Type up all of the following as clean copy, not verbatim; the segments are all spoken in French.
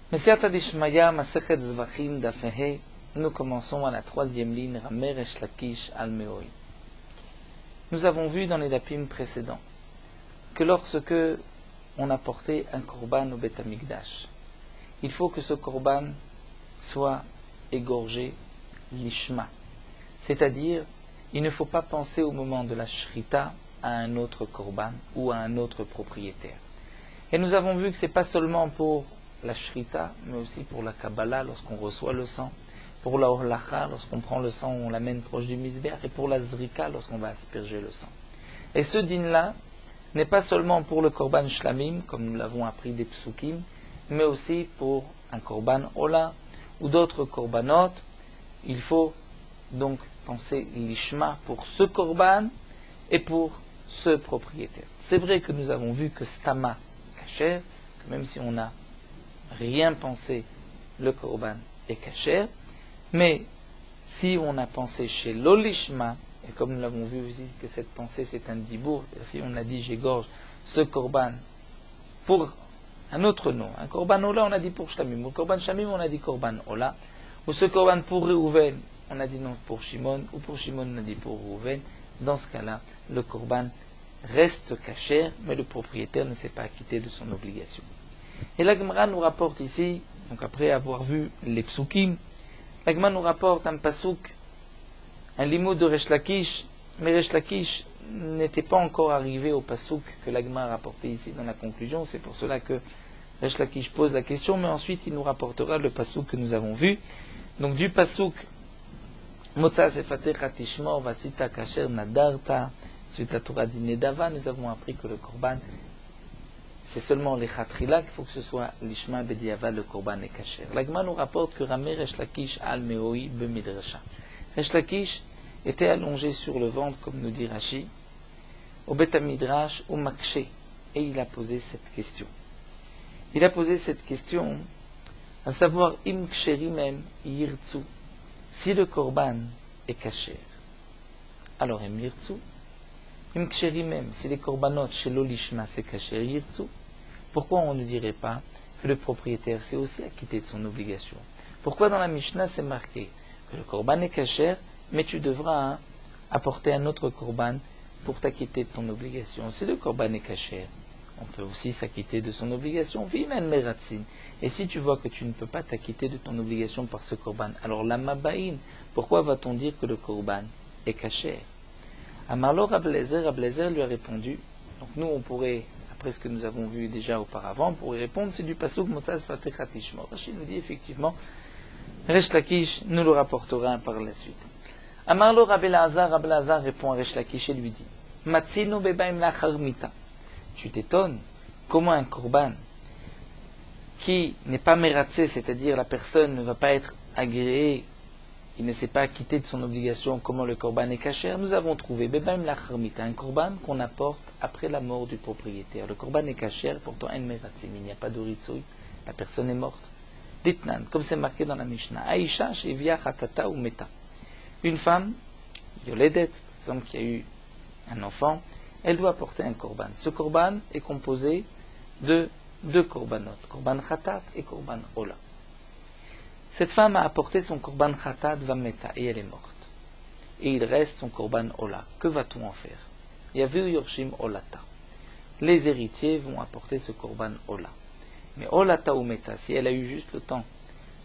Mesiata Dishmaya, Masechet Zvachim Dafehe, nous commençons à la troisième ligne, Ramer Resh Lakish al Meoi. Nous avons vu dans les dapim précédents que lorsque on a porté un korban au Beth Amikdash, il faut que ce korban soit égorgé lishma, c'est-à-dire il ne faut pas penser au moment de la shrita à un autre korban ou à un autre propriétaire. Et nous avons vu que ce n'est pas seulement pour la shrita, mais aussi pour la Kabbalah lorsqu'on reçoit le sang, pour la holacha lorsqu'on prend le sang, on l'amène proche du misbéach, et pour la zrika lorsqu'on va asperger le sang. Et ce din-là n'est pas seulement pour le korban shlamim, comme nous l'avons appris des psukim, mais aussi pour un korban ola ou d'autres korbanot. Il faut donc penser l'ishma pour ce korban et pour ce propriétaire. C'est vrai que nous avons vu que stama kasher, que même si on n'a rien pensé, le korban est kasher, mais si on a pensé chez l'olishma, et comme nous l'avons vu aussi que cette pensée c'est un dibour, si on a dit j'égorge ce korban pour un autre nom, un korban ola on a dit pour shlamim, ou korban shlamim on a dit korban ola, ou ce korban pour Reuven on a dit non pour Shimon, ou pour Shimon on a dit pour Reuven, dans ce cas-là le korban reste kasher, mais le propriétaire ne s'est pas acquitté de son obligation. Et la Gemara nous rapporte ici, donc après avoir vu les psukim, la Gemara nous rapporte un pasuk, un limoud de Resh Lakish, mais Resh Lakish n'était pas encore arrivé au pasuk que la Gemara a rapporté ici dans la conclusion, c'est pour cela que Resh Lakish pose la question, mais ensuite il nous rapportera le pasuk que nous avons vu. Donc du pasuk, Motza sefatecha tishmor vasita kasher nadarta, suite à Torah dinedava, nous avons appris que le korban, c'est seulement les chatrila qu'il faut que ce soit l'ishma bediava, le korban est kasher. La Gemara nous rapporte que Ramer Resh Lakish al meoi bemidrasha. Resh Lakish était allongé sur le ventre, comme nous dit Rashi, au Beth Midrash, au Makshe, et il a posé cette question. Il a posé cette question, à savoir, im ksherimem yirtzu, si le korban est kasher, alors im yirtzu, im ksherimem, si les korbanot chez l'olishma c'est kasher yirtzu, pourquoi on ne dirait pas que le propriétaire s'est aussi acquitté de son obligation? Pourquoi dans la Mishnah c'est marqué que le korban est kasher, mais tu devras apporter un autre korban pour t'acquitter de ton obligation? Si le korban est kasher, on peut aussi s'acquitter de son obligation. Vimen meratzin. Et si tu vois que tu ne peux pas t'acquitter de ton obligation par ce korban, alors la mabaïn, pourquoi va-t-on dire que le korban est kasher? Amarlo Rablezer lui a répondu. Donc nous on pourrait, après ce que nous avons vu déjà auparavant, on pourrait répondre, c'est du pasuk Motzaz Fatecha Tishmor. Rachid nous dit effectivement, Resh Lakish nous le rapportera par la suite. Amarlo Rabelazar répond à Resh Lakish et lui dit, Matzino bebaim lachar mita. Tu t'étonnes, comment un korban qui n'est pas mératzé, c'est-à-dire la personne ne va pas être agréée, il ne s'est pas acquitté de son obligation, comment le korban est kasher? Nous avons trouvé bebaim lachar mita, un korban qu'on apporte après la mort du propriétaire. Le korban est kasher, pourtant en mératzé, il n'y a pas de ritzoui, la personne est morte. Ditnan, comme c'est marqué dans la Mishnah, Aïcha shevia chatata ou meta. Une femme, yoledet, par exemple, qui a eu un enfant, elle doit porter un korban. Ce korban est composé de deux korbanot, korban chatat et korban ola. Cette femme a apporté son korban chatat vameta et elle est morte. Et il reste son korban ola. Que va-t-on en faire? Yavu yorshim olata. Les héritiers vont apporter ce korban ola. Mais olata ou meta, si elle a eu juste le temps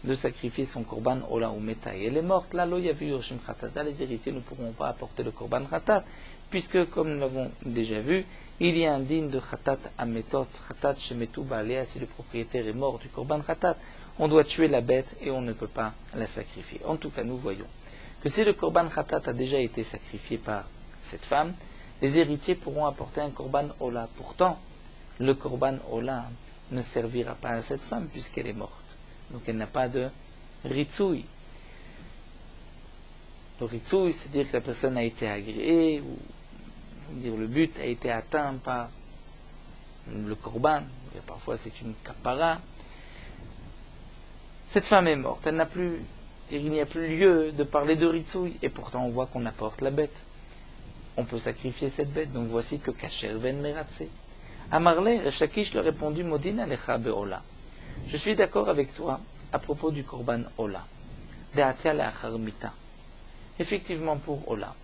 de sacrifier son korban ola ou meta et elle est morte, là, lo yavu yorshim chatat, les héritiers ne pourront pas apporter le korban chatat, puisque, comme nous l'avons déjà vu, il y a un din de chatat ametot, chatat shemetu baalea, si le propriétaire est mort du korban chatat, on doit tuer la bête et on ne peut pas la sacrifier. En tout cas, nous voyons que si le korban chatat a déjà été sacrifié par cette femme, les héritiers pourront apporter un korban ola. Pourtant, le korban ola ne servira pas à cette femme puisqu'elle est morte. Donc elle n'a pas de ritzoui. Le ritzoui, c'est dire que la personne a été agréée, ou dire le but a été atteint par le korban. Parfois c'est une kapara. Cette femme est morte, il n'y a plus lieu de parler de ritzoui, et pourtant on voit qu'on apporte la bête. On peut sacrifier cette bête, donc voici que kasher ven meratzé. Amarle, Resh Lakish lui a répondu, Modin alecha beola. Je suis d'accord avec toi à propos du Korban Ola. De'atia le'achar mita. Effectivement pour Ola,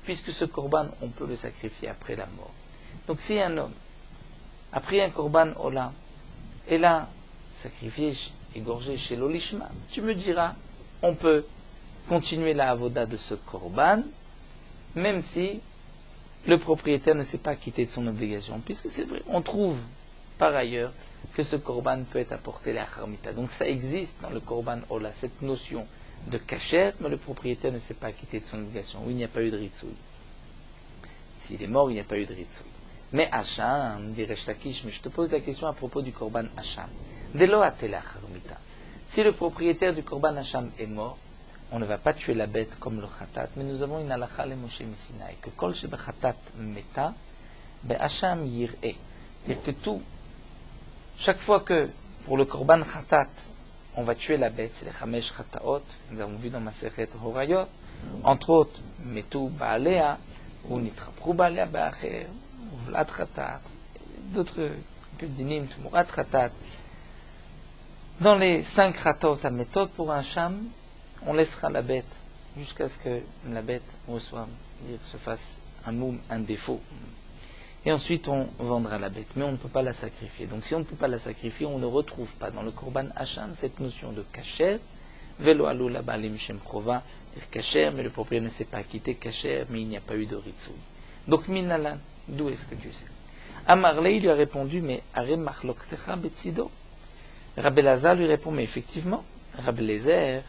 puisque ce Korban, on peut le sacrifier après la mort. Donc si un homme a pris un Korban Ola et l'a sacrifié, égorgé chez l'Olishma, tu me diras, on peut continuer la avoda de ce Korban, même si le propriétaire ne s'est pas quitté de son obligation, puisque c'est vrai, on trouve par ailleurs que ce Korban peut être apporté la Harmita. Donc ça existe dans le Korban Ola, cette notion de kasher, mais le propriétaire ne s'est pas quitté de son obligation. Oui, il n'y a pas eu de ritsoui. S'il est mort, il n'y a pas eu de ritsoui. Mais Hacham, dirait Shlakish, mais je te pose la question à propos du Korban Hacham. Delo atela Harmita. Si le propriétaire du Korban Hacham est mort, on ne va pas tuer la bête comme le Khatat, mais nous avons une halakha le Moshe Messinaï, que kol sheba Khatat meta, be Hacham yir'e. C'est-à-dire que chaque fois que, pour le Korban Khatat, on va tuer la bête, c'est les Chamesh Khataot, nous avons vu dans Masechet Horayot, entre autres, Metu Baalea, ou Nitrapru Baalea Ba'acher, ou Vlad Khatat, d'autres que Dinim, Tumurat Khatat. Dans les 5 Khatot à méthode pour un Sham, on laissera la bête jusqu'à ce que la bête reçoive, se fasse un moum, un défaut. Et ensuite on vendra la bête, mais on ne peut pas la sacrifier. Donc si on ne peut pas la sacrifier, on ne retrouve pas dans le Korban Hacham cette notion de kasher, velo alou la balim shem chova, dire kasher, mais le propriétaire ne s'est pas quitté, kasher, mais il n'y a pas eu de ritsoui. Donc minalan, d'où est-ce que tu sais? Amarlei lui a répondu, mais arem machloktecha betzido. Rabbi Lazar lui répond, mais effectivement, Rabbi Lezer,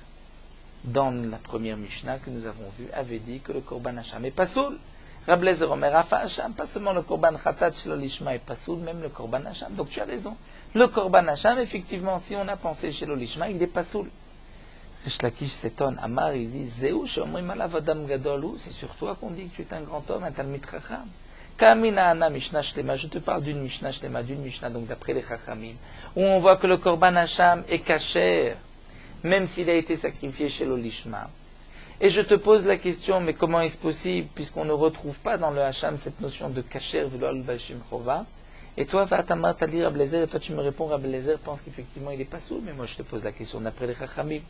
dans la première Mishnah que nous avons vue, avait dit que le Korban Hacham est pas soul. Rabbi Lezer Omer Afa Hacham, pas seulement le Korban Khatat Shelo Lishma est pas soul, même le Korban Hacham. Donc tu as raison. Le Korban Hacham, effectivement, si on a pensé Shelo Lishma, il est pas soul. Rish Lakish s'étonne, Amar, il dit, Zéou Shomrim Alav Adam Gadolu, c'est sur toi qu'on dit que tu es un grand homme, un Talmid Chacham. Kamina Ana Mishnah Shlema, je te parle d'une Mishnah Shlema, d'une Mishnah, donc d'après les Chachamim, où on voit que le Korban Hacham est kasher, même s'il a été sacrifié chez l'Olishma. Et je te pose la question, mais comment est-ce possible, puisqu'on ne retrouve pas dans le Hacham cette notion de kasher, v'lol bashim chova. Et toi, Vatamar Tali Rabbi Lezer, et toi tu me réponds, Rabbi Lezer pense qu'effectivement il est pas sourd, mais moi je te pose la question d'après les Chachamim.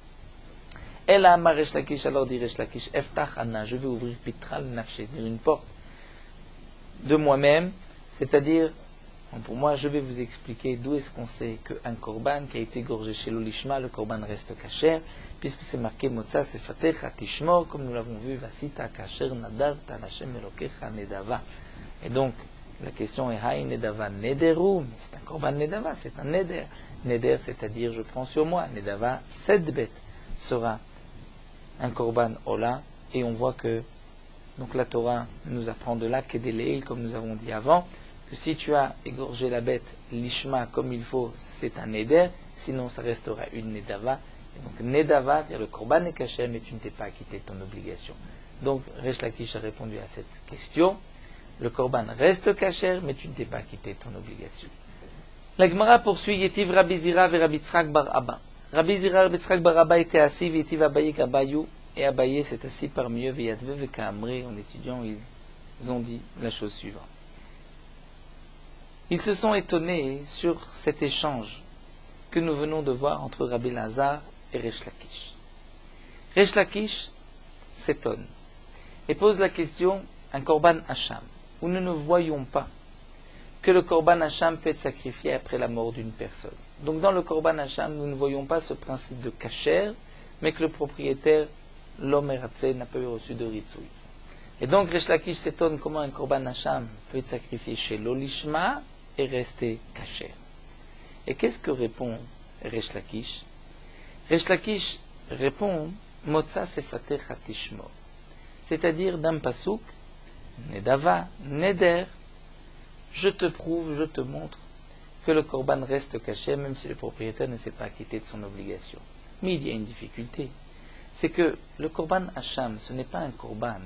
Ela Amar Resh Lakish, alors dit Resh Lakish, Eftach Anna, je vais ouvrir Pitral Nafshe, dire une porte de moi-même, c'est-à-dire, pour moi, je vais vous expliquer d'où est-ce qu'on sait qu'un korban qui a été gorgé chez l'Olishma, le korban reste kasher, puisque c'est marqué Motza Sefatecha Tishmor, comme nous l'avons vu, Vasita Kasher Nadar Tanashem Elokecha Nedava. Et donc, la question est Haï Nedava Nederu, mais c'est un korban Nedava, c'est un Neder. Neder, c'est-à-dire je prends sur moi. Nedava, cette bête sera un korban Ola, et on voit que donc la Torah nous apprend de là qu'Edeleil, comme nous avons dit avant, que si tu as égorgé la bête l'ishma comme il faut, c'est un neder, sinon ça restera une nedava. Et donc nedava, dire le korban est caché, mais tu ne t'es pas acquitté de ton obligation. Donc Resh Lakish a répondu à cette question. Le korban reste caché, mais tu ne t'es pas acquitté de ton obligation. La Gemara poursuit Yetiv Rabbi Zira ve Rabbi Tzrak bar Abba. Rabbi Zira et Rabbi Tzrak bar Abba étaient assis, Yetiv Abaye Kabayou. Et Abaye s'est assis parmi eux, Veyadve Vekamre, en étudiant, ils ont dit la chose suivante. Ils se sont étonnés sur cet échange que nous venons de voir entre Rabbi Lazar et Resh Lakish. Resh Lakish s'étonne et pose la question, un korban Hacham, où nous ne voyons pas que le korban Hacham peut être sacrifié après la mort d'une personne. Donc dans le korban Hacham, nous ne voyons pas ce principe de kasher, mais que le propriétaire l'homme Eratzé n'a pas eu reçu de Ritsoui. Et donc Resh Lakish s'étonne comment un korban Hacham peut être sacrifié chez l'Olishma et rester caché. Et qu'est-ce que répond Resh Lakish? Resh Lakish répond Motza Sefatecha Tishmor, c'est-à-dire d'un pasouk, Nedava, Neder, je te prouve, je te montre que le korban reste caché même si le propriétaire ne s'est pas acquitté de son obligation. Mais il y a une difficulté. C'est que le korban Hacham, ce n'est pas un korban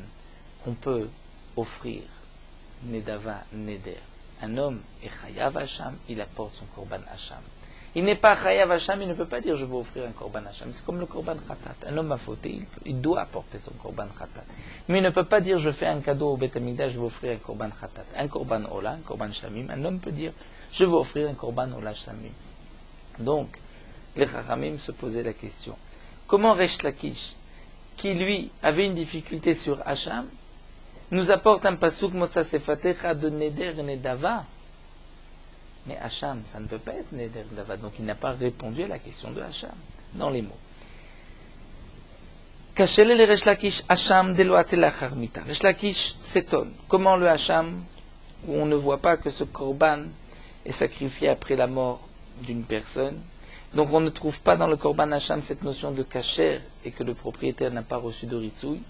qu'on peut offrir Nedava, Neder. Un homme est Chayav Hacham, il apporte son korban Hacham. Il n'est pas Chayav Hacham, il ne peut pas dire je vais offrir un korban Hacham. C'est comme le korban Khatat. Un homme a fauté, il doit apporter son korban Khatat. Mais il ne peut pas dire je fais un cadeau au Beth Amikdash, je vais offrir un korban Khatat. Un korban Ola, un korban Shlamim. Un homme peut dire je vais offrir un korban Ola Shlamim. Donc, les Chachamim se posaient la question. Comment Resh Lakish, qui lui avait une difficulté sur Hacham, nous apporte un pasouk Motsa Sefatecha de Neder Nedava? Mais Hacham, ça ne peut pas être Neder Nedava, donc il n'a pas répondu à la question de Hacham, dans les mots. Kachele le Resh Lakish Hacham deloate lachar mita. Resh Lakish s'étonne. Comment le Hacham, où on ne voit pas que ce korban est sacrifié après la mort d'une personne, donc on ne trouve pas dans le korban Hacham cette notion de kasher et que le propriétaire n'a pas reçu de ritzoui.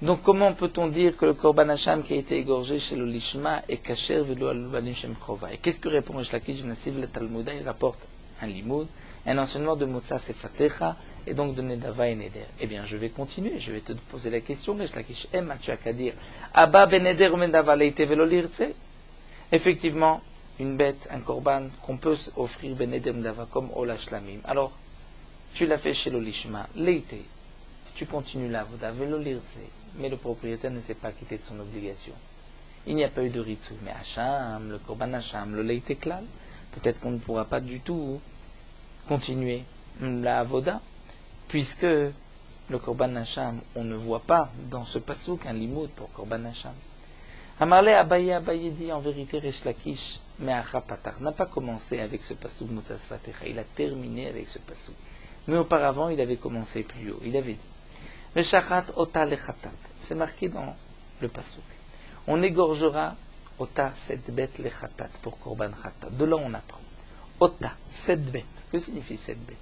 Donc comment peut-on dire que le korban Hacham qui a été égorgé chez le Lishma est kasher velo alubanim shem chova? Et qu'est-ce que répond Resh Lakish? Le Talmuda, il rapporte un limoud, un enseignement de Motsa Sefatecha et donc de Nedava et Neder. Eh bien, je vais continuer, je vais te poser la question, Resh Lakish, tu as qu'à dire Abba ben Neder ou Nedava leite velo lirtse? Effectivement, une bête, un korban qu'on peut offrir ben Neder Nedava comme Ola Shlamim. Alors, tu l'as fait chez le Lishma, leite, tu continues la voda, velo lirtse, mais le propriétaire ne s'est pas quitté de son obligation. Il n'y a pas eu de ritzu, mais Hacham, le korban Hacham, le leite klal, peut-être qu'on ne pourra pas du tout continuer la avoda, puisque le korban Hacham, on ne voit pas dans ce pasouk un limoud pour korban Hacham. Amarle Abaye dit en vérité Resh Lakish, mais Achapatar n'a pas commencé avec ce pasouk Motsa Sefatecha, il a terminé avec ce pasouk. Mais auparavant, il avait commencé plus haut, il avait dit Veshachat ota lechatat, c'est marqué dans le pasouk. On égorgera ota cette bête lechatat pour korban chatat. De là on apprend. Ota, cette bête. Que signifie cette bête?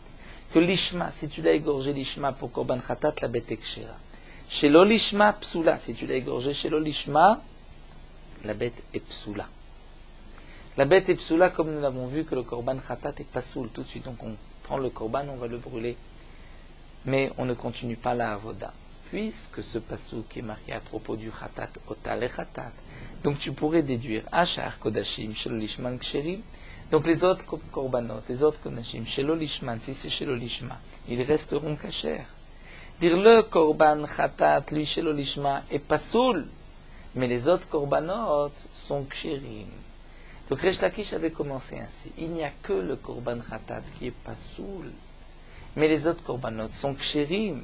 Que l'ishma, si tu l'as égorgé l'ishma pour korban chatat, la bête est kshera. Chez l'olishma, psula, si tu l'as égorgé chez l'olishma, la bête est psula. La bête est psula comme nous l'avons vu que le korban chatat est pasoul. Tout de suite, donc on prend le korban, on va le brûler. Mais on ne continue pas la avoda. Puisque ce pasouk est marqué à propos du chatat, ota le chatat. Donc tu pourrais déduire, Ashar kodashim, shel lishman ksherim. Donc les autres korbanot, les autres kodashim, shel lishman, si c'est shel lishma, ils resteront kashers. Dire le korban chatat, lui shel lishma, est pasoul. Mais les autres korbanot sont ksherim. Donc Resh Lakish avait commencé ainsi. Il n'y a que le korban chatat qui est pasoul. Mais les autres korbanot sont ksherim.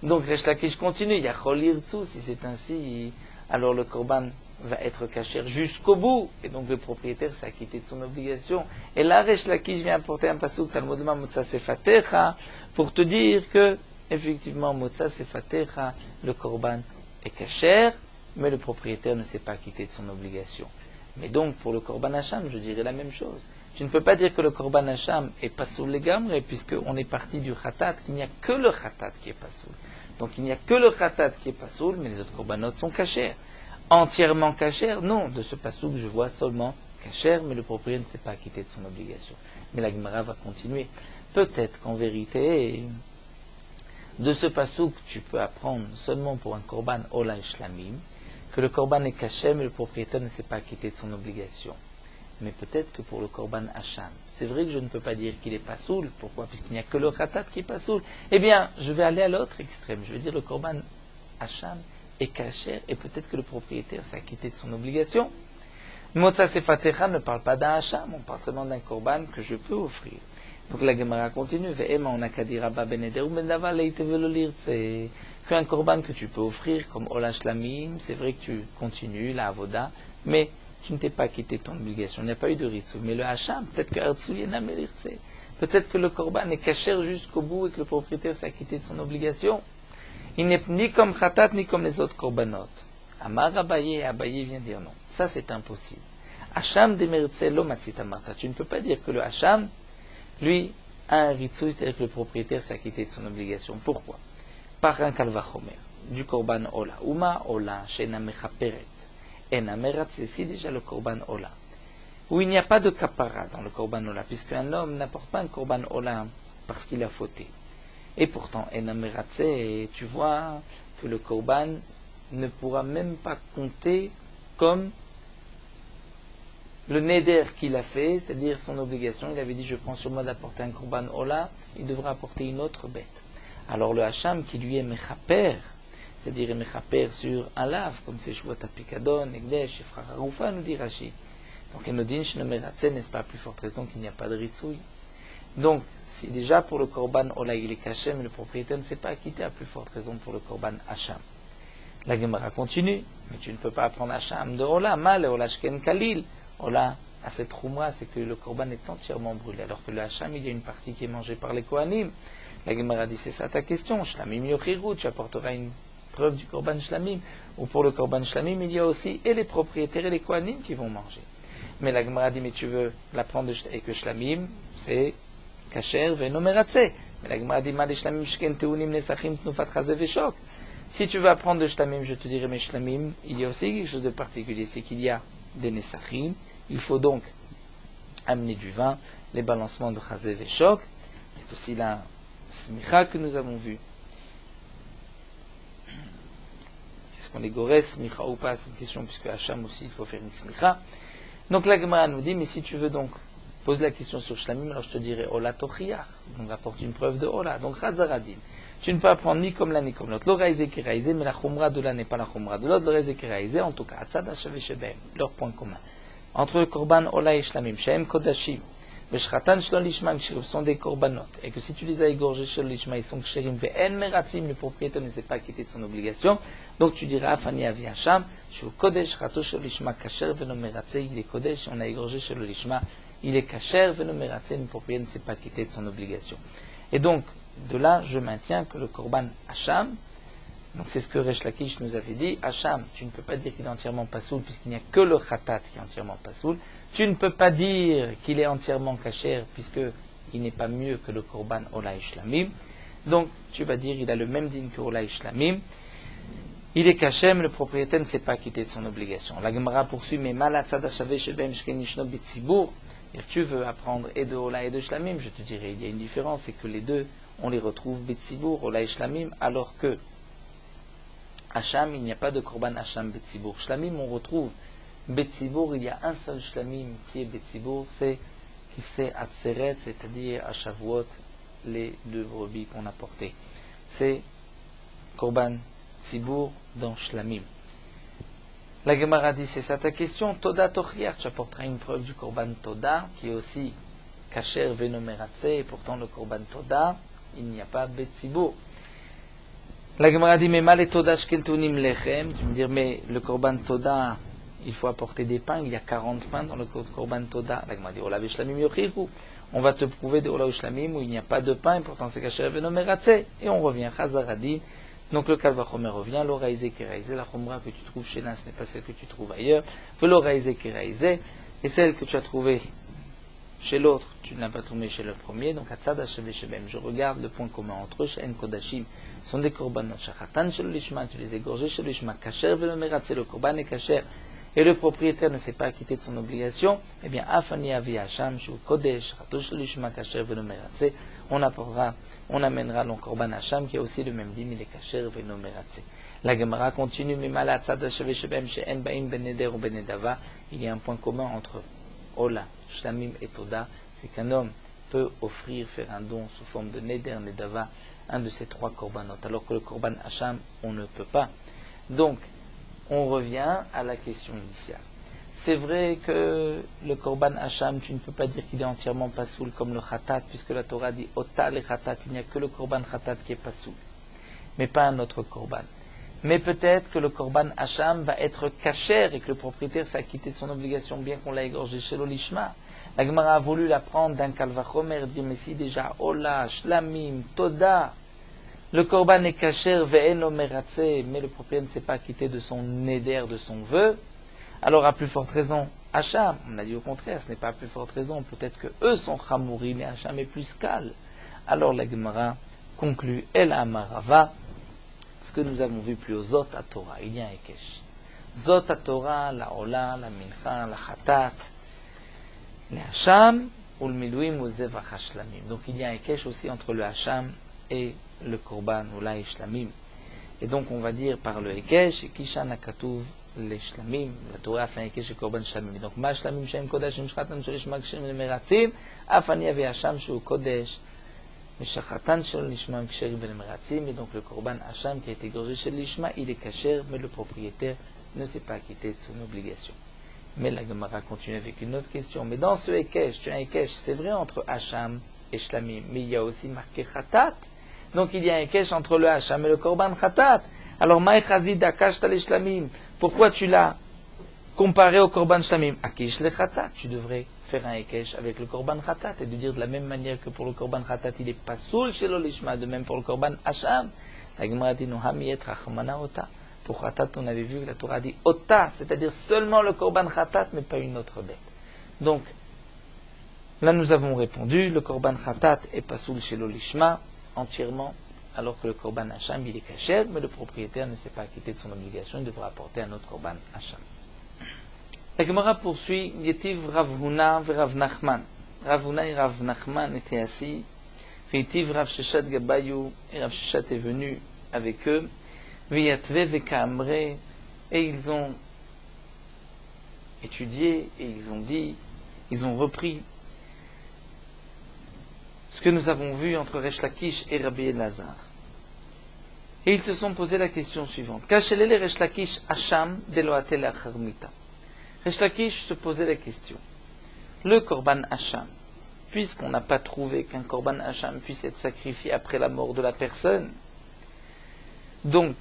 Donc Resh Lakish continue. Yachol yirtzu, si c'est ainsi, alors le korban va être kasher jusqu'au bout. Et donc le propriétaire s'est acquitté de son obligation. Et là, Resh Lakish vient apporter un pasouk, Talmudma Motsa Sefatecha, pour te dire que, effectivement, Motsa Sefatecha, le korban est kasher, mais le propriétaire ne s'est pas acquitté de son obligation. Mais donc, pour le korban Hacham, je dirais la même chose. Tu ne peux pas dire que le korban Hacham est pasoul legamre, puisqu'on est parti du khatat, qu'il n'y a que le khatat qui est pasoul. Donc il n'y a que le khatat qui est pasoul, mais les autres korbanot sont cachers. Entièrement cachers? Non, de ce pasouk, je vois seulement cacher, mais le propriétaire ne s'est pas acquitté de son obligation. Mais la Gemara va continuer. Peut-être qu'en vérité, de ce pasouk, tu peux apprendre seulement pour un korban ola shlamim, que le korban est caché, mais le propriétaire ne s'est pas acquitté de son obligation. Mais peut-être que pour le korban Hacham, c'est vrai que je ne peux pas dire qu'il est pasoul. Pourquoi? Puisqu'il n'y a que le khatat qui est pasoul. Eh bien, je vais aller à l'autre extrême. Je vais dire le korban Hacham est caché, et peut-être que le propriétaire s'est acquitté de son obligation. Motsa Sefatecha ne parle pas d'un Hacham, on parle seulement d'un korban que je peux offrir. Donc la Gemara continue. Ve'ema on a qu'à dire Abba ben Neder ou ben Nedava leite velo lirtse. Qu'un korban que tu peux offrir comme Ola Shlamim, c'est vrai que tu continues la avoda, mais tu ne t'es pas quitté de ton obligation. Il n'y a pas eu de ritzu. Mais le Hacham, peut-être que Artsouyena melirtse. Peut-être que le korban est caché jusqu'au bout et que le propriétaire s'est acquitté de son obligation. Il n'est ni comme Khatat ni comme les autres korbanot. Amar Abaye, Abaye vient dire non. Ça c'est impossible. Hacham demeritse lo matzita marta. Tu ne peux pas dire que le Hacham, lui, a un ritzu, c'est-à-dire que le propriétaire s'est acquitté de son obligation. Pourquoi? Par un kalvachomer, du korban ola. Uma ola, shena mechaperet. Ena meratse, c'est déjà le korban ola. Où il n'y a pas de kapara dans le korban ola, puisqu'un homme n'apporte pas un korban ola parce qu'il a fauté. Et pourtant, ena meratse, tu vois que le korban ne pourra même pas compter comme le neder qu'il a fait, c'est-à-dire son obligation. Il avait dit, je prends sur moi d'apporter un korban ola, il devra apporter une autre bête. Alors le Hacham qui lui est mechaper, c'est-à-dire mechaper sur un lave, comme c'est Shvuot HaPikadon, Ekdesh, Efra Haroufa, nous dit Rashi. Donc Enodin Shnemeratse, n'est-ce pas, à plus forte raison qu'il n'y a pas de ritzoui. Donc si déjà pour le korban Ola il est caché, mais le propriétaire ne s'est pas acquitté, à plus forte raison pour le korban Hacham. La Gemara continue, mais tu ne peux pas apprendre Hacham de Ola, mal, Ola Shken Kalil. Ola, à cette Roumra, c'est que le korban est entièrement brûlé, alors que le Hacham, il y a une partie qui est mangée par les Kohanim. La Gemara dit, c'est ça ta question, Shlamim Yochiru, tu apporteras une preuve du korban Shlamim, ou pour le korban Shlamim, il y a aussi et les propriétaires et les Kohanim qui vont manger. Mais la Gemara dit, mais tu veux l'apprendre et que Shlamim, c'est Kasher Venomeratse. Mais la Gemara dit, Ma les Shlamim Shken Teunim Nesachim Tnufat Chazé Veshok. Si tu veux apprendre de Shlamim, je te dirai, mais Shlamim, il y a aussi quelque chose de particulier, c'est qu'il y a des Nesachim. Il faut donc amener du vin, les balancements de Chazé Veshok. Il y a aussi la Smicha que nous avons vue. Est-ce qu'on est Gorès, Smicha ou pas? C'est une question, puisque Hacham aussi, il faut faire une Smicha. Donc la Gemara nous dit, mais si tu veux donc poser la question sur Shlamim, alors je te dirais Ola Tochiach. Donc apporte une preuve de Ola. Donc Chazaradin. Tu ne peux apprendre ni comme l'un ni comme l'autre. L'oraïzé qui raïzé, mais la chumra de l'un n'est pas la chumra de l'autre. L'oraïzé qui raïzé, en tout cas, Atzad Hashavé Shebem, leur point commun. Entre le korban Ola et Shlamim, Shem Kodashim, le Shratan Shlol Lishma, sont des korbanot, et que si tu les as égorgés Shlol Lishma, ils sont ksherim, ve'en meratzim, le propriétaire ne s'est pas quitté de son obligation, donc tu diras Afani Avi Hacham, Shu Kodesh Chato Shlol Lishma, kasher veno meratze, il est Kodesh, on a égorgé Shlol Lishma, il est kasher veno meratze, le propriétaire ne s'est pas quitté de son obligation. Et donc, de là, je maintiens que le korban Hacham, donc c'est ce que Resh Lakish nous avait dit, Hacham, tu ne peux pas dire qu'il est entièrement pasoul, puisqu'il n'y a que le khatat qui est entièrement pasoul. Tu ne peux pas dire qu'il est entièrement kasher, puisqu'il n'est pas mieux que le korban Ola Shlamim. Donc, tu vas dire, il a le même din que Ola Shlamim. Il est kasher, mais le propriétaire ne s'est pas quitté de son obligation. La Gemara poursuit, mais malatzad Hashaveh shebem shken nishno b'tzibour. Tu veux apprendre et de Ola et de Shlamim, je te dirais, il y a une différence, c'est que les deux, on les retrouve b'tzibour, Ola et Shlamim, alors que Hacham, il n'y a pas de korban Hacham Betsibour. Shlamim, on retrouve Betsibour, il y a un seul Shlamim qui est Betsibour, c'est Kifse Atzeret, c'est-à-dire à Shavuot, les deux brebis qu'on a portées. C'est korban Tzibour dans Shlamim. La Gemara dit, c'est ça ta question, Toda Tochiach, tu apporteras une preuve du korban Toda, qui est aussi Kasher Venomeratse, et pourtant le korban Toda, il n'y a pas Betsibour. La Gemara dit, mais mal et Toda shkentunim lechem. Tu me dire, mais le korban Toda, il faut apporter des pains. Il y a 40 pains dans le korban Toda. La Gemara dit, Ola veshlamim yochiru. On va te prouver de Ola veshlamim où il n'y a pas de pain, et pourtant c'est kasher venomeratse. Et on revient, Chazaradin. Donc le Kalvachomer revient, l'oraïzé qui raïzé. La chumra que tu trouves chez l'un, ce n'est pas celle que tu trouves ailleurs. L'oraïzé qui raïzé. Et celle que tu as trouvée chez l'autre, tu ne l'as pas trouvée chez le premier. Donc, Atzad Hashavé Shebem. Je regarde le point commun entre eux, She'en Kodashim. Sont des korbanot, shachatan shel lishma, tu les égorges shel lishma, kasher velomeratse, le korban est kasher, et le propriétaire ne s'est pas acquitté de son obligation, eh bien, afani avi hacham, shu kodesh, chato shel lishma, kasher velomeratse, on amènera le korban hacham, qui a aussi le même dim, il est kasher velomeratse. La Gemara continue, mais mal atzad hashavé shebem, she'en ba'im ben neder ou ben nedava, il y a un point commun entre Ola, Shlamim et Toda, c'est qu'un homme peut offrir, faire un don sous forme de neder, nedava, un de ces trois korbanot, alors que le korban Hacham, on ne peut pas. Donc, on revient à la question initiale. C'est vrai que le korban Hacham, tu ne peux pas dire qu'il est entièrement pasoul comme le khatat, puisque la Torah dit Otal et khatat, il n'y a que le korban khatat qui est pasoul, mais pas un autre korban. Mais peut-être que le korban Hacham va être kasher et que le propriétaire s'est acquitté de son obligation, bien qu'on l'a égorgé chez l'olishma. La Gemara a voulu l'apprendre d'un kalvachomer, dire, mais si déjà, Ola, Shlamim, Toda, le korban est kasher, ve'eno meratse, mais le propriétaire ne s'est pas acquitté de son neder, de son vœu, alors à plus forte raison, Hacham, on a dit au contraire, ce n'est pas à plus forte raison, peut-être que eux sont chamouris, mais Hacham est plus cal. Alors la Gemara conclut, El Amarava, ce que nous avons vu plus haut, Zot à Torah, il y a un Ekesh. Zot à Torah, la Ola, la Mincha, la Khatat, le Hacham, ou le Milouim, ou le Zevach Hashlamim. Donc il y a un Ekesh aussi entre le Hacham et le Korban, ou la Shlamim. Et donc on va dire par le Ekesh, Kishan Akatuv, les Shlamim, la Torah a fait un Ekesh et Korban Shlamim. Donc Ma Shlamim, Shem Kodesh, Shem Shchatan, Sholish Makshem, Meratzim, Afani Avi Hacham, Shu Kodesh, Shachatan, Sholish Makshem, Meratzim. Et donc le Korban Hacham qui a été égorgé chez l'Ishma, il est kasher, mais le propriétaire ne s'est pas acquitté de son obligation. Mais la Gemara continue avec une autre question. Mais dans ce Ekesh, tu as un Ekesh, c'est vrai entre Hacham et shlamim. Mais il y a aussi marqué Khatat. Donc il y a un kesh entre le Hacham et le Korban Khatat. Alors, Maï Chazid Akashta le shlamim. Pourquoi tu l'as comparé au Korban Shlamim? Akish le Khatat. Tu devrais faire un Ekesh avec le Korban Khatat et de dire de la même manière que pour le Korban Khatat, il est pas soul chez l'Olishma, de même pour le Korban Hacham. La Gemara dit Nohamiet Rachmana Ota. Pour Khatat, on avait vu que la Torah dit Ota, c'est-à-dire seulement le Korban Khatat, mais pas une autre bête. Donc, là nous avons répondu, le Korban Khatat est pas soul chez l'Olishma, entièrement, alors que le Korban Hacham, il est kasher, mais le propriétaire ne s'est pas acquitté de son obligation, il devra apporter un autre Korban Hacham. La Gemara poursuit, Yetiv Rav Huna et Rav Nachman. Rav Huna et Rav Nachman étaient assis, Yetiv Rav Sheshat Gabayou, et Rav Sheshat est venu avec eux, Veyatve Vekamre, et ils ont étudié, et ils ont dit, ils ont repris ce que nous avons vu entre Resh Lakish et Rabbi Elazar. Et ils se sont posé la question suivante. Kachelele Resh Lakish Hacham deloatel acharmita. Resh Lakish se posait la question. Le Korban Hacham, puisqu'on n'a pas trouvé qu'un Korban Hacham puisse être sacrifié après la mort de la personne, donc,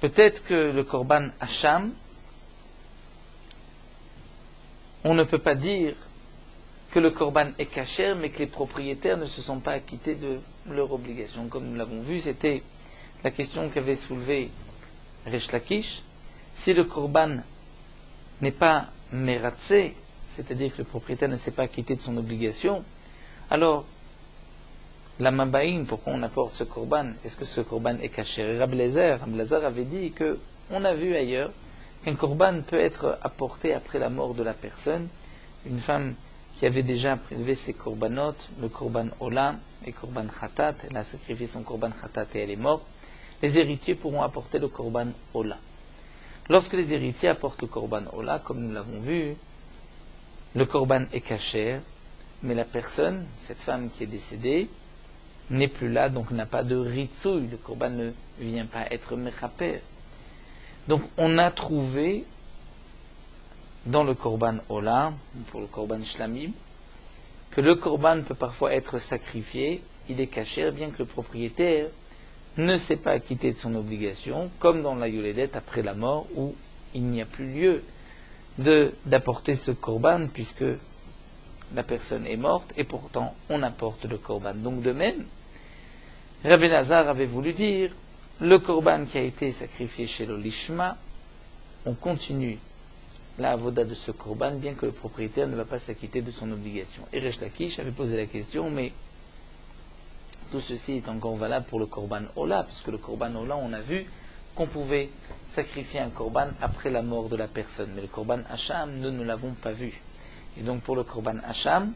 peut-être que le Korban Hacham, on ne peut pas dire que le Korban est kasher, mais que les propriétaires ne se sont pas acquittés de leur obligation. Comme nous l'avons vu, c'était la question qu'avait soulevée Resh Lakish. Si le Korban n'est pas meratzé, c'est-à-dire que le propriétaire ne s'est pas acquitté de son obligation, alors la mabaïn, pourquoi on apporte ce Korban? Est-ce que ce Korban est kasher? Rabbi Elazar avait dit que on a vu ailleurs qu'un Korban peut être apporté après la mort de la personne. Une femme qui avait déjà prélevé ses Korbanot, le Korban Ola et Korban Khatat, elle a sacrifié son Korban Khatat et elle est morte, les héritiers pourront apporter le Korban Ola. Lorsque les héritiers apportent le Korban Ola, comme nous l'avons vu, le Korban est kasher, mais la personne, cette femme qui est décédée, n'est plus là, donc n'a pas de ritsouille, le Korban ne vient pas être mechaper. Donc on a trouvé dans le Korban Ola, pour le Korban Shlamim, que le Korban peut parfois être sacrifié, il est kasher, bien que le propriétaire ne s'est pas acquitté de son obligation, comme dans la Yoledet après la mort, où il n'y a plus lieu d'apporter ce Korban, puisque la personne est morte, et pourtant on apporte le Korban. Donc de même, Rabbi Elazar avait voulu dire, le Korban qui a été sacrifié chez l'Olishma, on continue la avoda de ce Korban, bien que le propriétaire ne va pas s'acquitter de son obligation. Et Resh Lakish avait posé la question, mais tout ceci est encore valable pour le Korban Ola, puisque le Korban Ola, on a vu qu'on pouvait sacrifier un Korban après la mort de la personne. Mais le Korban Hacham, nous ne l'avons pas vu. Et donc pour le Korban Hacham,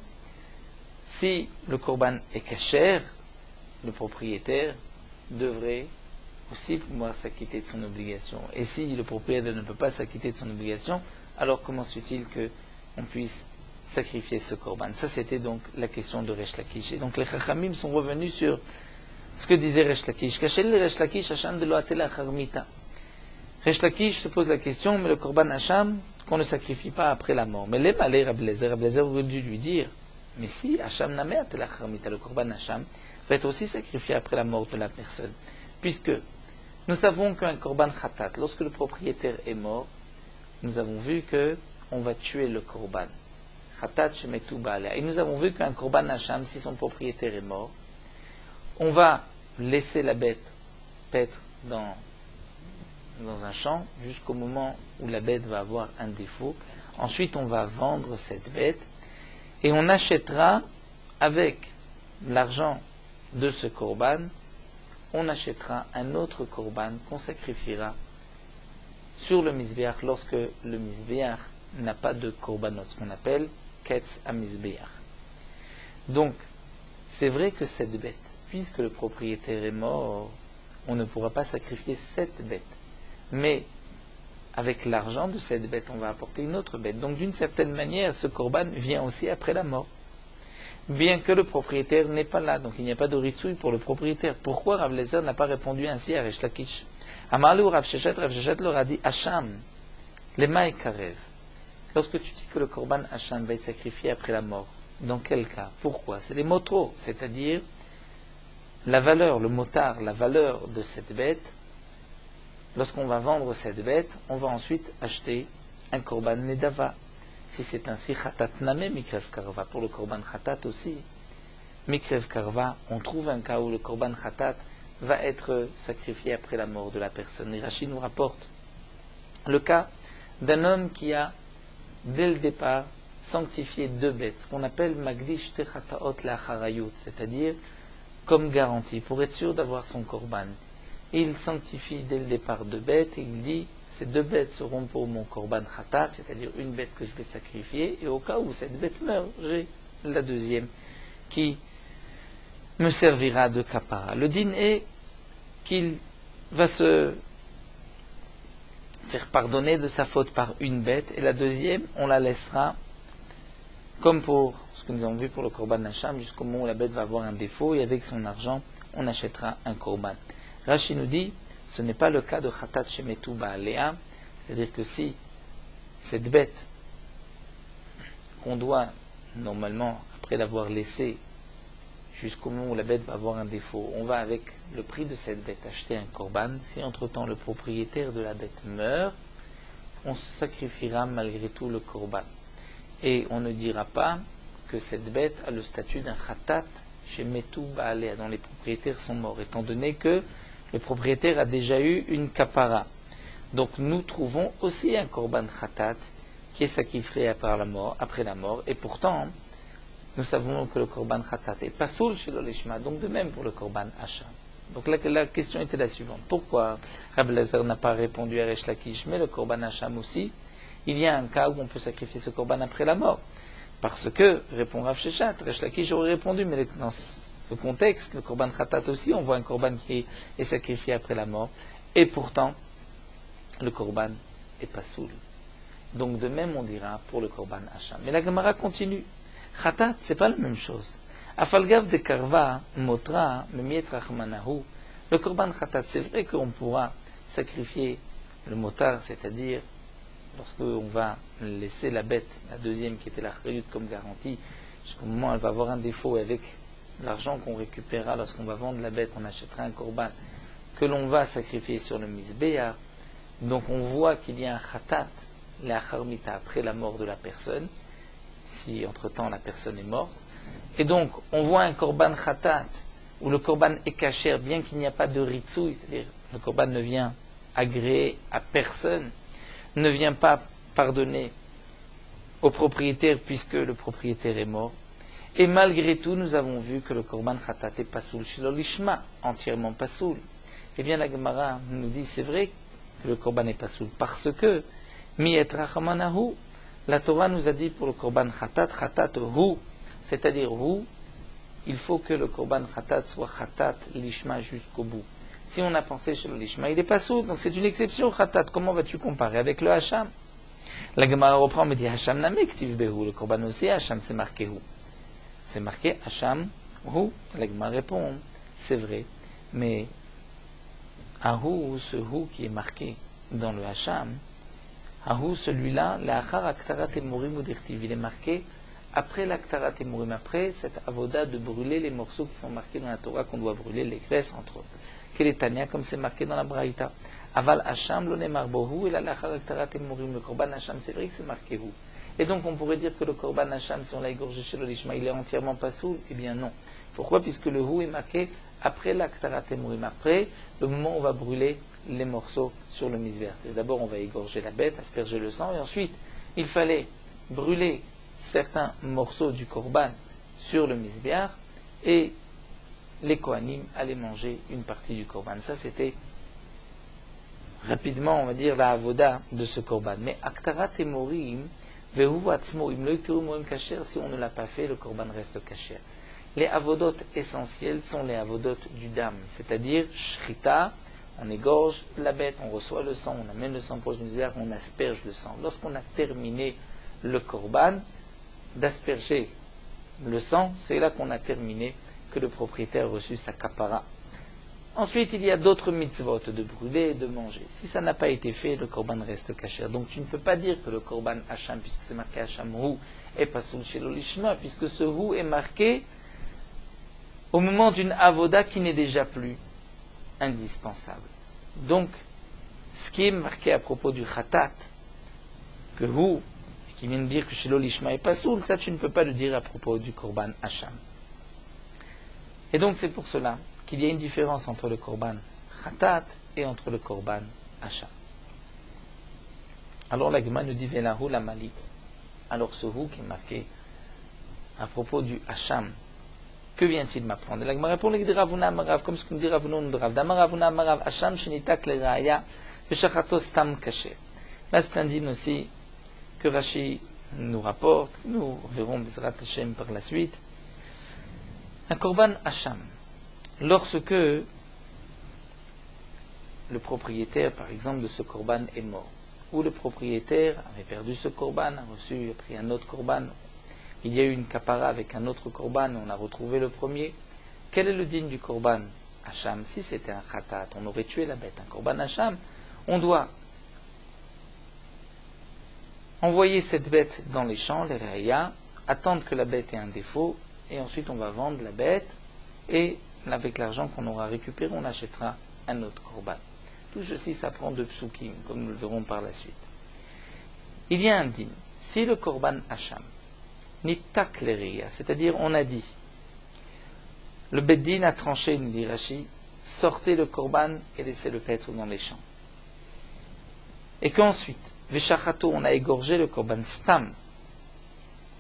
si le Korban est kasher, le propriétaire devrait aussi pouvoir s'acquitter de son obligation. Et si le propriétaire ne peut pas s'acquitter de son obligation, alors comment se fait-il qu'on puisse sacrifier ce Korban? Ça, c'était donc la question de Resh Lakish. Et donc les Chachamim sont revenus sur ce que disait Resh Lakish. Kachel Resh Lakish Hacham de loatela charmita. Resh Lakish se pose la question, mais le Korban Hacham, qu'on ne sacrifie pas après la mort. Mais les malais Rabbi Elazar aurait dû lui dire, mais si Hacham namé atela charmita, le Korban Hacham va être aussi sacrifié après la mort de la personne. Puisque nous savons qu'un Korban Khatat, lorsque le propriétaire est mort, nous avons vu que on va tuer le Korban. Khatat shemetu ba'aleh. Et nous avons vu qu'un Korban Hacham, si son propriétaire est mort, on va laisser la bête paître dans un champ jusqu'au moment où la bête va avoir un défaut. Ensuite, on va vendre cette bête et on achètera avec l'argent de ce Korban, on achètera un autre Korban qu'on sacrifiera sur le Mizbeach lorsque le Mizbeach n'a pas de Korbanot, ce qu'on appelle Ketz à Mizbeach. Donc, c'est vrai que cette bête, puisque le propriétaire est mort, on ne pourra pas sacrifier cette bête. Mais, avec l'argent de cette bête, on va apporter une autre bête. Donc, d'une certaine manière, ce Korban vient aussi après la mort. Bien que le propriétaire n'est pas là, donc il n'y a pas de ritsouille pour le propriétaire. Pourquoi Rav Elazar n'a pas répondu ainsi à Resh Lakish? Amarlu Rav Sheshet leur a dit Hacham, lema et karev. Lorsque tu dis que le Korban Hacham va être sacrifié après la mort, Dans quel cas? Pourquoi? C'est les motros, c'est-à-dire la valeur, le motard, la valeur de cette bête. Lorsqu'on va vendre cette bête, on va ensuite acheter un korban nedava. Si c'est ainsi, khatat name mikrev karva, pour le korban khatat aussi. Mikrev karva, on trouve un cas où le korban khatat va être sacrifié après la mort de la personne. Et Rashi nous rapporte le cas d'un homme qui a, dès le départ, sanctifié deux bêtes, ce qu'on appelle magdish techataot lacharayut, c'est-à-dire comme garantie, pour être sûr d'avoir son korban. Il sanctifie dès le départ deux bêtes et il dit, ces deux bêtes seront pour mon korban khatat, c'est-à-dire une bête que je vais sacrifier, et au cas où cette bête meurt, j'ai la deuxième qui me servira de kapara. Le din est qu'il va se faire pardonner de sa faute par une bête, et la deuxième, on la laissera comme pour ce que nous avons vu pour le korban hacham, jusqu'au moment où la bête va avoir un défaut, et avec son argent, on achètera un korban. Rashi nous dit, ce n'est pas le cas de khatat shemetu ba'alea, c'est-à-dire que si cette bête qu'on doit normalement, après l'avoir laissée, jusqu'au moment où la bête va avoir un défaut, on va avec le prix de cette bête acheter un korban. Si entre-temps le propriétaire de la bête meurt, on sacrifiera malgré tout le korban. Et on ne dira pas que cette bête a le statut d'un khatat chez Metou Baalea, dont les propriétaires sont morts, étant donné que le propriétaire a déjà eu une kapara. Donc nous trouvons aussi un korban khatat qui est sacrifié après la mort, et pourtant nous savons que le korban khatat est pasoul chez l'olishma, donc de même pour le korban hacham. Donc la question était la suivante. Pourquoi Rabbi Elazar n'a pas répondu à Resh Lakish, mais le korban hacham aussi? Il y a un cas où on peut sacrifier ce korban après la mort. Parce que, répond Rav Sheshat, Resh Lakish aurait répondu, mais dans le contexte, le korban khatat aussi, on voit un korban qui est sacrifié après la mort, et pourtant, le korban est pasoul. Donc de même on dira pour le korban hacham. Mais la Gemara continue. Khatat, c'est pas la même chose. Afalgav de karva, motra, memiet rachmanahu. Le korban khatat, c'est vrai qu'on pourra sacrifier le motard, c'est-à-dire lorsqu'on va laisser la bête, la deuxième qui était la chayut comme garantie, jusqu'au moment où elle va avoir un défaut, et avec l'argent qu'on récupérera lorsqu'on va vendre la bête, on achètera un korban que l'on va sacrifier sur le misbéar. Donc on voit qu'il y a un khatat, la charmita, après la mort de la personne, si entre-temps la personne est morte. Et donc on voit un korban khatat, où le korban est caché, bien qu'il n'y a pas de ritsouille, c'est-à-dire le korban ne vient agréer à personne, ne vient pas pardonner au propriétaire puisque le propriétaire est mort. Et malgré tout, nous avons vu que le korban khatat est pasoul chez l'olishma, entièrement pasoul. Eh bien la Gemara nous dit, c'est vrai que le korban est pasoul, parce que mi'et rachamanahu, la Torah nous a dit pour le korban khatat, khatat hu, c'est-à-dire hu, il faut que le korban khatat soit khatat lishma jusqu'au bout. Si on a pensé chez le lishma, il est pasoul, donc c'est une exception khatat. Comment vas-tu comparer avec le hacham? La Gemara reprend, mais dit hacham namek tivbehu, le korban aussi hacham, c'est marqué hu. C'est marqué hacham hu. La Gemara répond, c'est vrai, mais ahu, ce hu qui est marqué dans le hacham, ahu, celui-là, l'achar aktarat emurim udirtiv, il est marqué après l'aktarat emurim, après cette avoda de brûler les morceaux qui sont marqués dans la Torah, qu'on doit brûler, les graisses entre autres. Keletania, comme c'est marqué dans la Braïta. Aval hacham lo nemar bohu, et la l'achar aktarat emurim, le korban hacham, c'est vrai que c'est marqué hu. Et donc on pourrait dire que le korban hacham, si on l'a égorgé chez le lishma, il est entièrement pasoul? Eh bien non. Pourquoi? Puisque le hu est marqué après l'aktarat emurim, après le moment où on va brûler les morceaux sur le misbéar. D'abord on va égorger la bête, asperger le sang, et ensuite il fallait brûler certains morceaux du korban sur le misbéar, et les kohanim allaient manger une partie du korban. Ça c'était rapidement, on va dire, la avoda de ce korban. Mais aktarat emurim, vehu atzmo, im lo yikteru morim kasher, si on ne l'a pas fait, le korban reste kasher. Les avodot essentiels sont les avodot du dam, c'est-à-dire shrita, on égorge la bête, on reçoit le sang, on amène le sang proche du misbéar, on asperge le sang. Lorsqu'on a terminé le korban, d'asperger le sang, c'est là qu'on a terminé, que le propriétaire a reçu sa kapara. Ensuite, il y a d'autres mitzvot de brûler et de manger. Si ça n'a pas été fait, le korban reste kasher. Donc tu ne peux pas dire que le korban hacham, puisque c'est marqué hacham hu, est pasoul shelo lishma, puisque ce hu est marqué au moment d'une avoda qui n'est déjà plus indispensable. Donc, ce qui est marqué à propos du khatat, que hu, qui vient de dire que shelo lishma est pasoul, ça tu ne peux pas le dire à propos du korban hacham. Et donc c'est pour cela qu'il y a une différence entre le korban khatat et entre le korban hacham. Alors la Gemara nous dit Velahu la mali. Alors ce hu qui est marqué à propos du hacham, que vient-il m'apprendre? La Gemara répond Ravuna Marav, comme ce que nous dit Ravuna Marav. Damaravuna Marav hacham shenitak le raya veshachato stam kasher. Là c'est un dîme aussi que Rashi nous rapporte, nous verrons Bezrat Hashem par la suite. Un korban hacham, lorsque le propriétaire, par exemple, de ce korban est mort, ou le propriétaire avait perdu ce korban, a pris un autre korban, il y a eu une kapara avec un autre korban, on a retrouvé le premier, quel est le digne du korban hacham? Si c'était un khatat, on aurait tué la bête. Un korban hacham, on doit envoyer cette bête dans les champs, les rayas, attendre que la bête ait un défaut, et ensuite on va vendre la bête, et avec l'argent qu'on aura récupéré, on achètera un autre korban. Tout ceci s'apprend de psukim, comme nous le verrons par la suite. Il y a un dîme. Si le korban hacham, nitak leria, c'est-à-dire on a dit, le beddin a tranché, nous dit Rashi, sortez le korban et laissez le paître dans les champs. Et qu'ensuite, veshachato, on a égorgé le korban stam,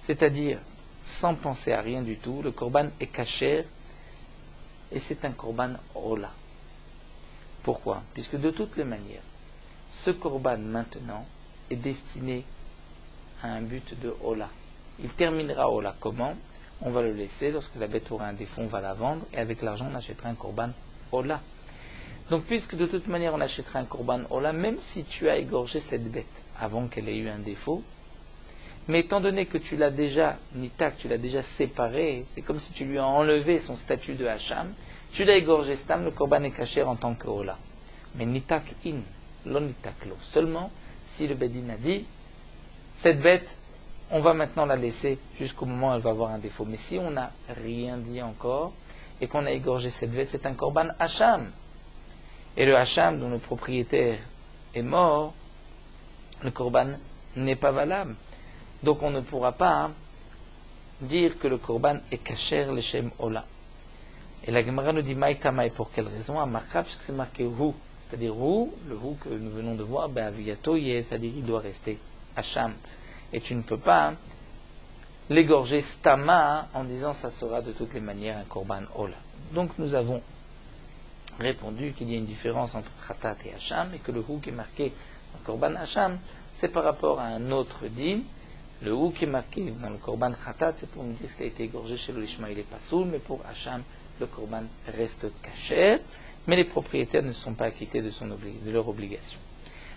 c'est-à-dire sans penser à rien du tout, le korban est kasher, et c'est un korban ola. Pourquoi? Puisque de toutes les manières, ce korban maintenant est destiné à un but de ola. Il terminera ola. Comment? On va le laisser, lorsque la bête aura un défaut, on va la vendre, et avec l'argent on achètera un korban ola. Donc puisque de toute manière on achètera un korban ola, même si tu as égorgé cette bête avant qu'elle ait eu un défaut, mais étant donné que tu l'as déjà, nitak, tu l'as déjà séparé, c'est comme si tu lui as enlevé son statut de hacham, tu l'as égorgé stam, le korban est kasher en tant que ola. Mais nitak in, lo nitak lo. Seulement si le bedin a dit, cette bête, on va maintenant la laisser jusqu'au moment où elle va avoir un défaut. Mais si on n'a rien dit encore, et qu'on a égorgé cette bête, c'est un korban hacham. Et le hacham dont le propriétaire est mort, le korban n'est pas valable. Donc on ne pourra pas dire que le korban est kasher leshem ola. Et la Gemara nous dit maïtamaï, pour quelle raison? Amarka, puisque c'est marqué hu, c'est-à-dire hu, le hu que nous venons de voir, aviato yeh, c'est-à-dire il doit rester hacham. Et tu ne peux pas l'égorger stama en disant ça sera de toutes les manières un korban ola. Donc nous avons répondu qu'il y a une différence entre khatat et hacham, et que le hu qui est marqué dans le korban hacham, c'est par rapport à un autre din. Le hu qui est marqué dans le korban khatat, c'est pour nous dire qu'il a été égorgé chez le lishma, il est pas soul, mais pour hacham, le korban reste kasher, mais les propriétaires ne sont pas acquittés de leur obligation.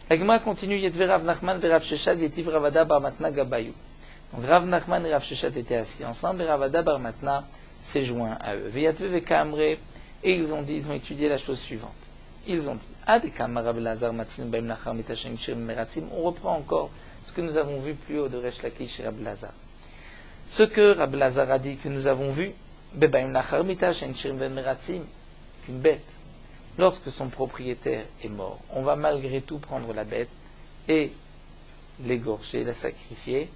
La Gemara continue, Yetve Rav Nachman ve Rav Sheshat vetiv Ravada bar Matna gabayou. Donc Rav Nachman et Rav Sheshat étaient assis ensemble, et Ravada bar Matna s'est joint à eux. Veyatve ve Kamre, et ils ont étudié la chose suivante. Ils ont dit, Adekam Rav Lazar Matzin Baim Nachar Mitachem Shir Meratzim. On reprend encore ce que nous avons vu plus haut de Resh Lakish et Rav Lazar. Ce que Rav Lazar a dit que nous avons vu, Bebaim Nachar Mitachem Shir Meratzim, qu'une bête, lorsque son propriétaire est mort, on va malgré tout prendre la bête et l'égorger, la sacrifier.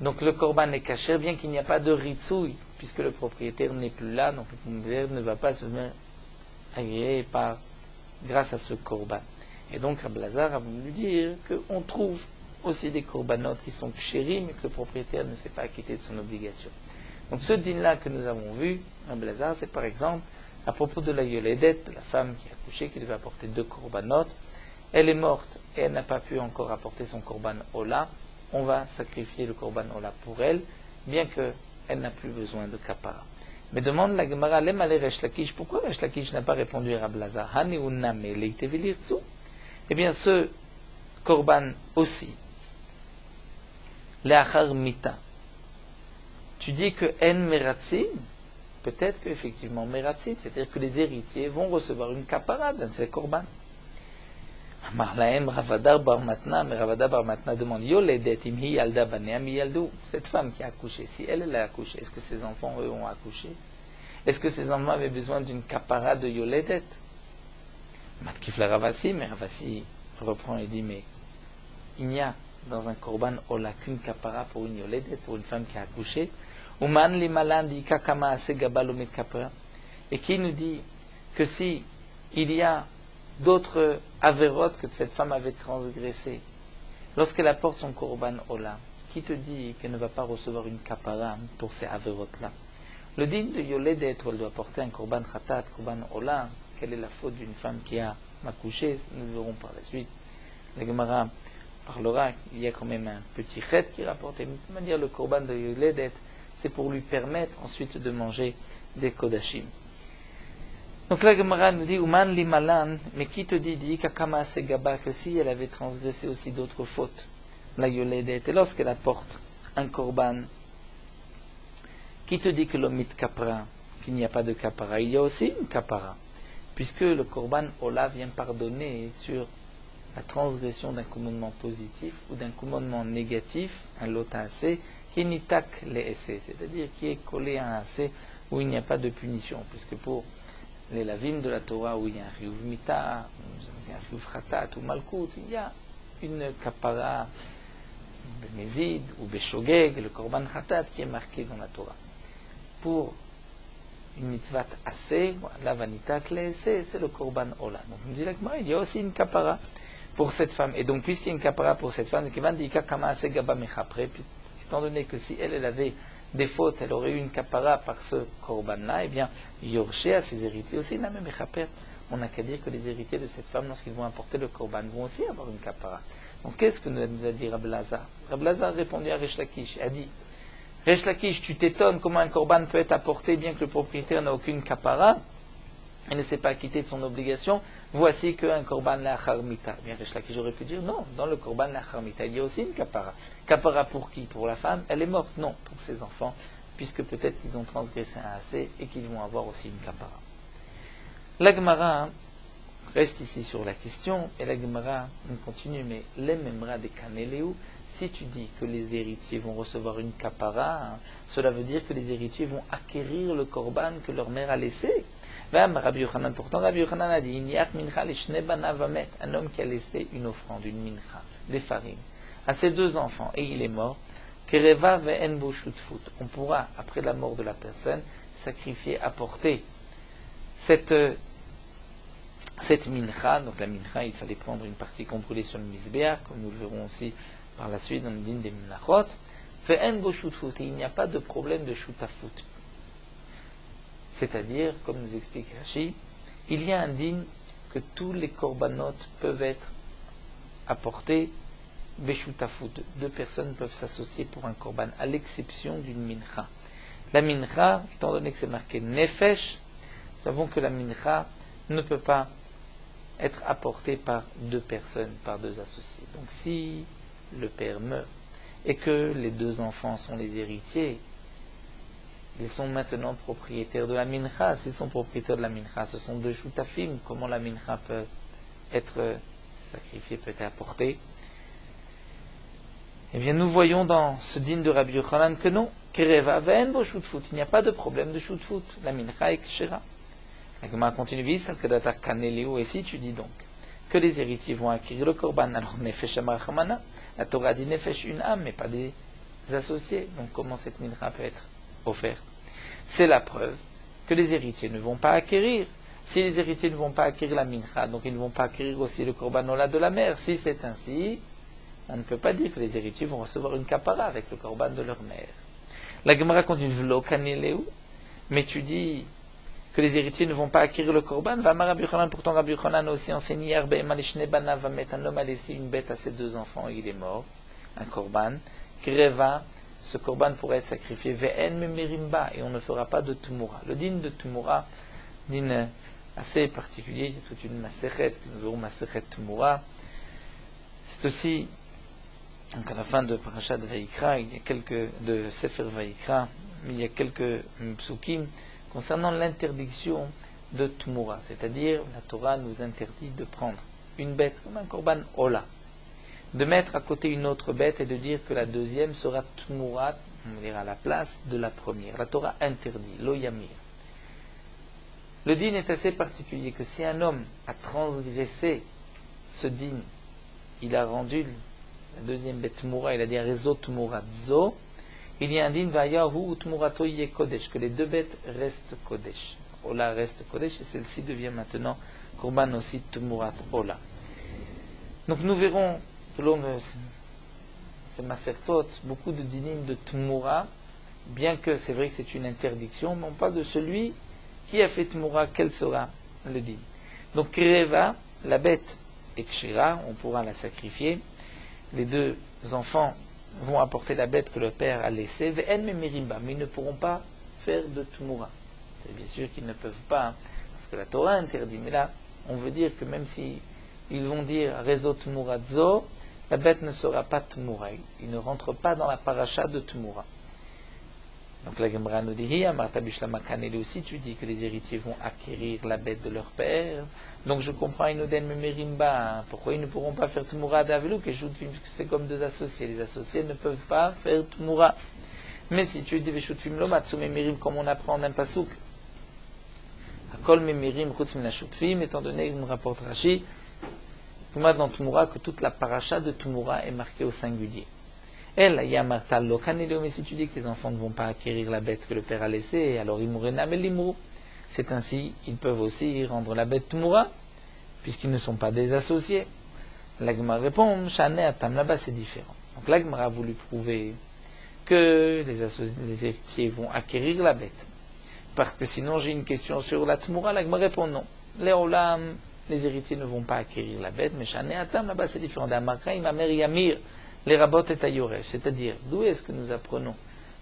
Donc le korban est kasher, bien qu'il n'y a pas de ritsouille, puisque le propriétaire n'est plus là, donc le propriétaire ne va pas se faire agréer grâce à ce korban. Et donc Rabbi Lazar a voulu dire qu'on trouve aussi des korbanotes qui sont kshérim, mais que le propriétaire ne s'est pas acquitté de son obligation. Donc ce din-là que nous avons vu, Rabbi Lazar, c'est par exemple à propos de la yoledette, de la femme qui a accouché, qui devait apporter 2 korbanotes. Elle est morte et elle n'a pas pu encore apporter son korban ola. On va sacrifier le korban ola pour elle, bien qu'elle n'a plus besoin de kapara. Mais demande la Gemara, Resh Lakish, pourquoi Resh Lakish n'a pas répondu à Rabbi Lazar? Eh bien, ce korban aussi, le'achar mita, tu dis que en meratzim, peut-être qu'effectivement, Meratzit, c'est-à-dire que les héritiers vont recevoir une kapara d'un de ces korban. Amar lahem Ravada bar Matna, mais Ravada bar Matna demande Yoledet imhi yalda banea mi yaldu. Cette femme qui a accouché, si elle a accouché, est-ce que ses enfants, eux, ont accouché? Est-ce que ses enfants avaient besoin d'une kapara de Yoledet? Matkif la Ravasi, mais Ravasi reprend et dit, mais il n'y a dans un korban ola qu'une kapara pour une Yoledet, pour une femme qui a accouché. Uman li malan di kakama ase gabalomet kapara. Et qui nous dit que si il y a d'autres avérotes que cette femme avait transgressées, lorsqu'elle apporte son korban ola, qui te dit qu'elle ne va pas recevoir une kapara pour ces avérotes-là? Le digne de Yoledet, où elle doit porter un korban khatat, korban ola, quelle est la faute d'une femme qui a accouché? Nous le verrons par la suite. La Gemara parlera, il y a quand même un petit chet qui rapporte, et de manière le korban de Yoledet, c'est pour lui permettre ensuite de manger des kodashim. Donc la Gemara nous dit, Uman li malan, mais qui te dit kakama segaba, que si elle avait transgressé aussi d'autres fautes, la Yoledet, et lorsqu'elle apporte un korban, qui te dit que l'omit kapara, qu'il n'y a pas de kapara? Il y a aussi une kapara, puisque le korban ola vient pardonner sur la transgression d'un commandement positif ou d'un commandement négatif, un lota assez, qui est nitak les essais, c'est-à-dire qui est collé à un assez où il n'y a pas de punition, puisque pour les lavim de la Torah où il y a un chiyuv mita, un chiyuv khatat ou malkout, il y a une kapara bemezid ou beshogeg, le korban khatat qui est marqué dans la Torah. Pour une mitzvat assez, la vanitak les essais, c'est le korban ola. Donc on dit il y a aussi une kapara pour cette femme. Et donc puisqu'il y a une kapara pour cette femme, étant donné que si elle avait des fautes, elle aurait eu une kapara par ce korban-là, eh bien, Yorché à ses héritiers aussi, la même échaper. On n'a qu'à dire que les héritiers de cette femme, lorsqu'ils vont apporter le korban, vont aussi avoir une kapara. Donc qu'est-ce que nous a dit Rabbi Lazar? Rabbi Lazar a répondu à Resh Lakish, il a dit, Resh Lakish, tu t'étonnes comment un korban peut être apporté bien que le propriétaire n'a aucune kapara, et ne s'est pas acquitté de son obligation, voici qu'un korban la'achar mita. Bien, Resh Lakish aurait pu dire, non, dans le korban la'achar mita, il y a aussi une kapara. Kapara pour qui? Pour la femme? Elle est morte? Non, pour ses enfants, puisque peut-être qu'ils ont transgressé un assez et qu'ils vont avoir aussi une kapara. La Gemara reste ici sur la question, et la Gemara continue, mais les memra des kanéléou, si tu dis que les héritiers vont recevoir une kapara, cela veut dire que les héritiers vont acquérir le korban que leur mère a laissé. Pourtant, Rabbi Yochanan a dit, un homme qui a laissé une offrande, une mincha, des farines, à ses deux enfants, et il est mort, on pourra, après la mort de la personne, sacrifier, apporter cette mincha. Donc la mincha, il fallait prendre une partie qu'on brûlait sur le misbéach, comme nous le verrons aussi par la suite dans le din des minachot. Et il n'y a pas de problème de shutafut. C'est-à-dire, comme nous explique Rashi, il y a un din que tous les korbanot peuvent être apportés beshutafut. Deux personnes peuvent s'associer pour un korban, à l'exception d'une mincha. La mincha, étant donné que c'est marqué nefesh, nous savons que la mincha ne peut pas être apportée par deux personnes, par deux associés. Donc si le père meurt et que les deux enfants sont les héritiers, ils sont maintenant propriétaires de la mincha. S'ils sont propriétaires de la mincha, ce sont deux shutafim. Comment la mincha peut être sacrifiée, peut être apportée? Eh bien, nous voyons dans ce din de Rabbi Yochanan que non. Kereva ve'en bo shutfut. Il n'y a pas de problème de shutfut. La mincha est kshera. La Gemara continue, et si tu dis donc que les héritiers vont acquérir le korban, alors nefesh amachamana, la Torah dit nefesh une âme, mais pas des associés. Donc comment cette mincha peut être offerte? C'est la preuve que les héritiers ne vont pas acquérir. Si les héritiers ne vont pas acquérir la mincha, donc ils ne vont pas acquérir aussi le korban ola de la mère. Si c'est ainsi, on ne peut pas dire que les héritiers vont recevoir une kapara avec le korban de leur mère. La Gemara continue, v'lo kaneleu, mais tu dis que les héritiers ne vont pas acquérir le korban. Pourtant Rabbi Yochanan a aussi enseigné, un homme a laissé une bête à ses deux enfants et il est mort, un korban. Kreva, ce korban pourrait être sacrifié, ve'en memerimba, et on ne fera pas de tumura. Le din de tumura, din assez particulier, il y a toute une masechet, que nous verrons masechet tumura. C'est aussi, donc à la fin de Parashat Vayikra, il y a quelques, de Sefer Vayikra, il y a quelques psukim, concernant l'interdiction de Tmura, c'est-à-dire la Torah nous interdit de prendre une bête comme un korban Ola, de mettre à côté une autre bête et de dire que la deuxième sera Tmura, on va dire à la place de la première. La Torah interdit, lo yamir. Le din est assez particulier que si un homme a transgressé ce din, il a rendu la deuxième bête Tmura, il a dit Rezo Tmura Zo, il y a un din Vayahu Tmurato Ye Kodesh, que les deux bêtes restent Kodesh. Ola reste Kodesh et celle-ci devient maintenant Korban aussi Tmurat Ola. Donc nous verrons, selon ces Masertot, beaucoup de dinim de Tmura, bien que c'est vrai que c'est une interdiction, mais on parle de celui qui a fait Tmura, quel sera le din. Donc Kreva, la bête est Kshira, on pourra la sacrifier. Les deux enfants vont apporter la bête que le père a laissée, mais ils ne pourront pas faire de Tmura. C'est bien sûr qu'ils ne peuvent pas, hein, parce que la Torah interdit. Mais là, on veut dire que même si ils vont dire Rezo Tmura Zo, la bête ne sera pas Tmura. Il ne rentre pas dans la paracha de Tmura. Donc la Gemara nous dit, Amarta Bishlama Kaneli aussi, tu dis que les héritiers vont acquérir la bête de leur père. Donc je comprends Inoden Memerimba, pourquoi ils ne pourront pas faire Tmura d'Avelou, que c'est comme deux associés. Les associés ne peuvent pas faire Tmura. Mais si tu dis Veshutfim Lomatsu Memerim, comme on apprend d'un pasouk, Akol Memerim Chutz Minashutfim, étant donné que nous rapporte Rashi, dans Tmura, que toute la paracha de Tmura est marquée au singulier. Elle, Yamarta Lokanelio, mais si tu dis que les enfants ne vont pas acquérir la bête que le père a laissée, alors Imurena Melimru. C'est ainsi, ils peuvent aussi rendre la bête Tmura, puisqu'ils ne sont pas des associés. L'Agma répond, Shane Atam, là-bas c'est différent. Donc l'Agma a voulu prouver que les héritiers vont acquérir la bête. Parce que sinon j'ai une question sur la Tmura, l'Agma répond non. Les Olam, les héritiers ne vont pas acquérir la bête, mais Shane Atam, là-bas c'est différent. D'Amakra, ma mère Yamir, les rabot et Ayoresh. C'est-à-dire, d'où est-ce que nous apprenons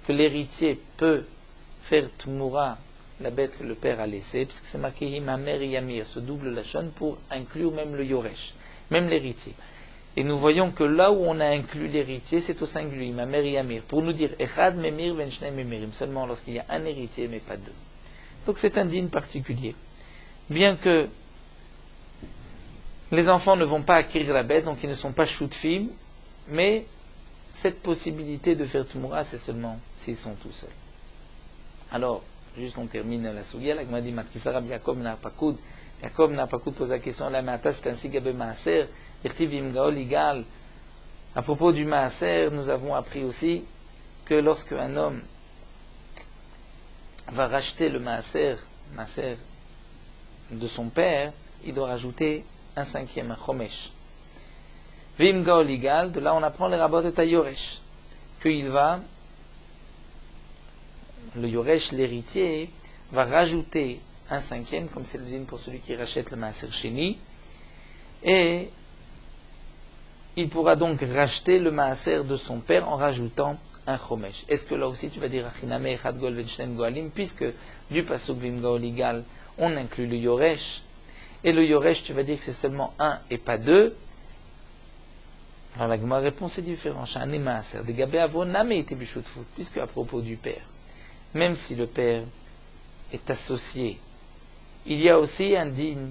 que l'héritier peut faire Tmura, la bête que le père a laissée, puisque c'est marqué Himamer Yamir, ce double lachon pour inclure même le Yoresh, même l'héritier. Et nous voyons que là où on a inclus l'héritier, c'est au singulier, Himamer Yamir, pour nous dire Echad Memir Venshne Memirim, seulement lorsqu'il y a un héritier, mais pas deux. Donc c'est un digne particulier. Bien que les enfants ne vont pas acquérir la bête, donc ils ne sont pas choutfim, mais cette possibilité de faire Tmura, c'est seulement s'ils sont tout seuls. Alors, juste on termine la sougia, la Gemara dit Matkifla Rabbi Yaakov Narpakoud. Yaakov Narpakoud pose la question, la Mata c'est ainsi Gabe Maaser, Irtiv Imgaol Igal. À propos du Maaser, nous avons appris aussi que lorsque un homme va racheter le Maaser de son père, il doit rajouter un cinquième, un Chomesh. Vim Gaol Igal, de là on apprend les rabot et Yoresh, qu'il va, le Yoresh, l'héritier, va rajouter un cinquième, comme c'est le din pour celui qui rachète le Maaser Sheni, et il pourra donc racheter le Maaser de son père en rajoutant un Chomesh. Est-ce que là aussi tu vas dire Achiname Echad Gol Venshnen Goalim, puisque du pasuk Vim Gaol Igal, on inclut le Yoresh, et le Yoresh tu vas dire que c'est seulement un et pas deux. Alors la Gemara répond c'est différent. Puisque à propos du père, même si le père est associé, il y a aussi un digne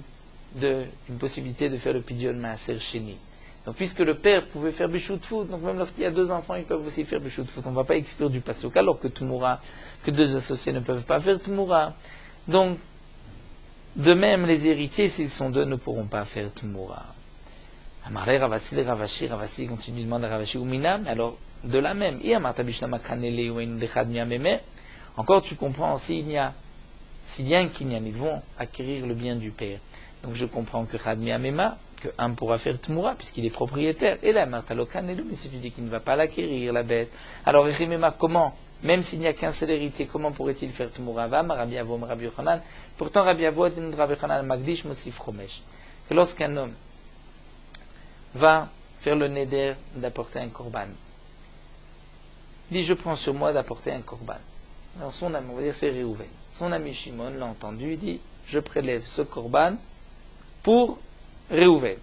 une possibilité de faire le pidyon maaser sheni. Donc puisque le père pouvait faire bishut foot, donc même lorsqu'il y a deux enfants, ils peuvent aussi faire bishut foot. On ne va pas exclure du pasuk, alors que Tmura, que deux associés ne peuvent pas faire Tmura. Donc, de même, les héritiers, s'ils sont deux, ne pourront pas faire Tmura. Amaré Ravasi, les Ravasi continue de demander à Ravashi ou Minam, alors de la même. Encore tu comprends, s'il y a un kinyan, ils vont acquérir le bien du père. Donc je comprends que Khadmi Amema, que un pourra faire Tmura, puisqu'il est propriétaire. Et là, Martalo Kanelu, mais si tu dis qu'il ne va pas l'acquérir, la bête. Alors Echimema, comment, même s'il n'y a qu'un seul héritier, comment pourrait-il faire Tmura? Vam, Rabbi Avo, Rabbi Yochanan. Pourtant, Rabbi Avo, Rabbi Yochanan, Magdish, Mosif, Romesh. Que lorsqu'un homme va faire le neder d'apporter un korban, dit je prends sur moi d'apporter un korban. Alors son ami, on va dire c'est Réhouven. Son ami Shimon l'a entendu, il dit je prélève ce korban pour Réhouven.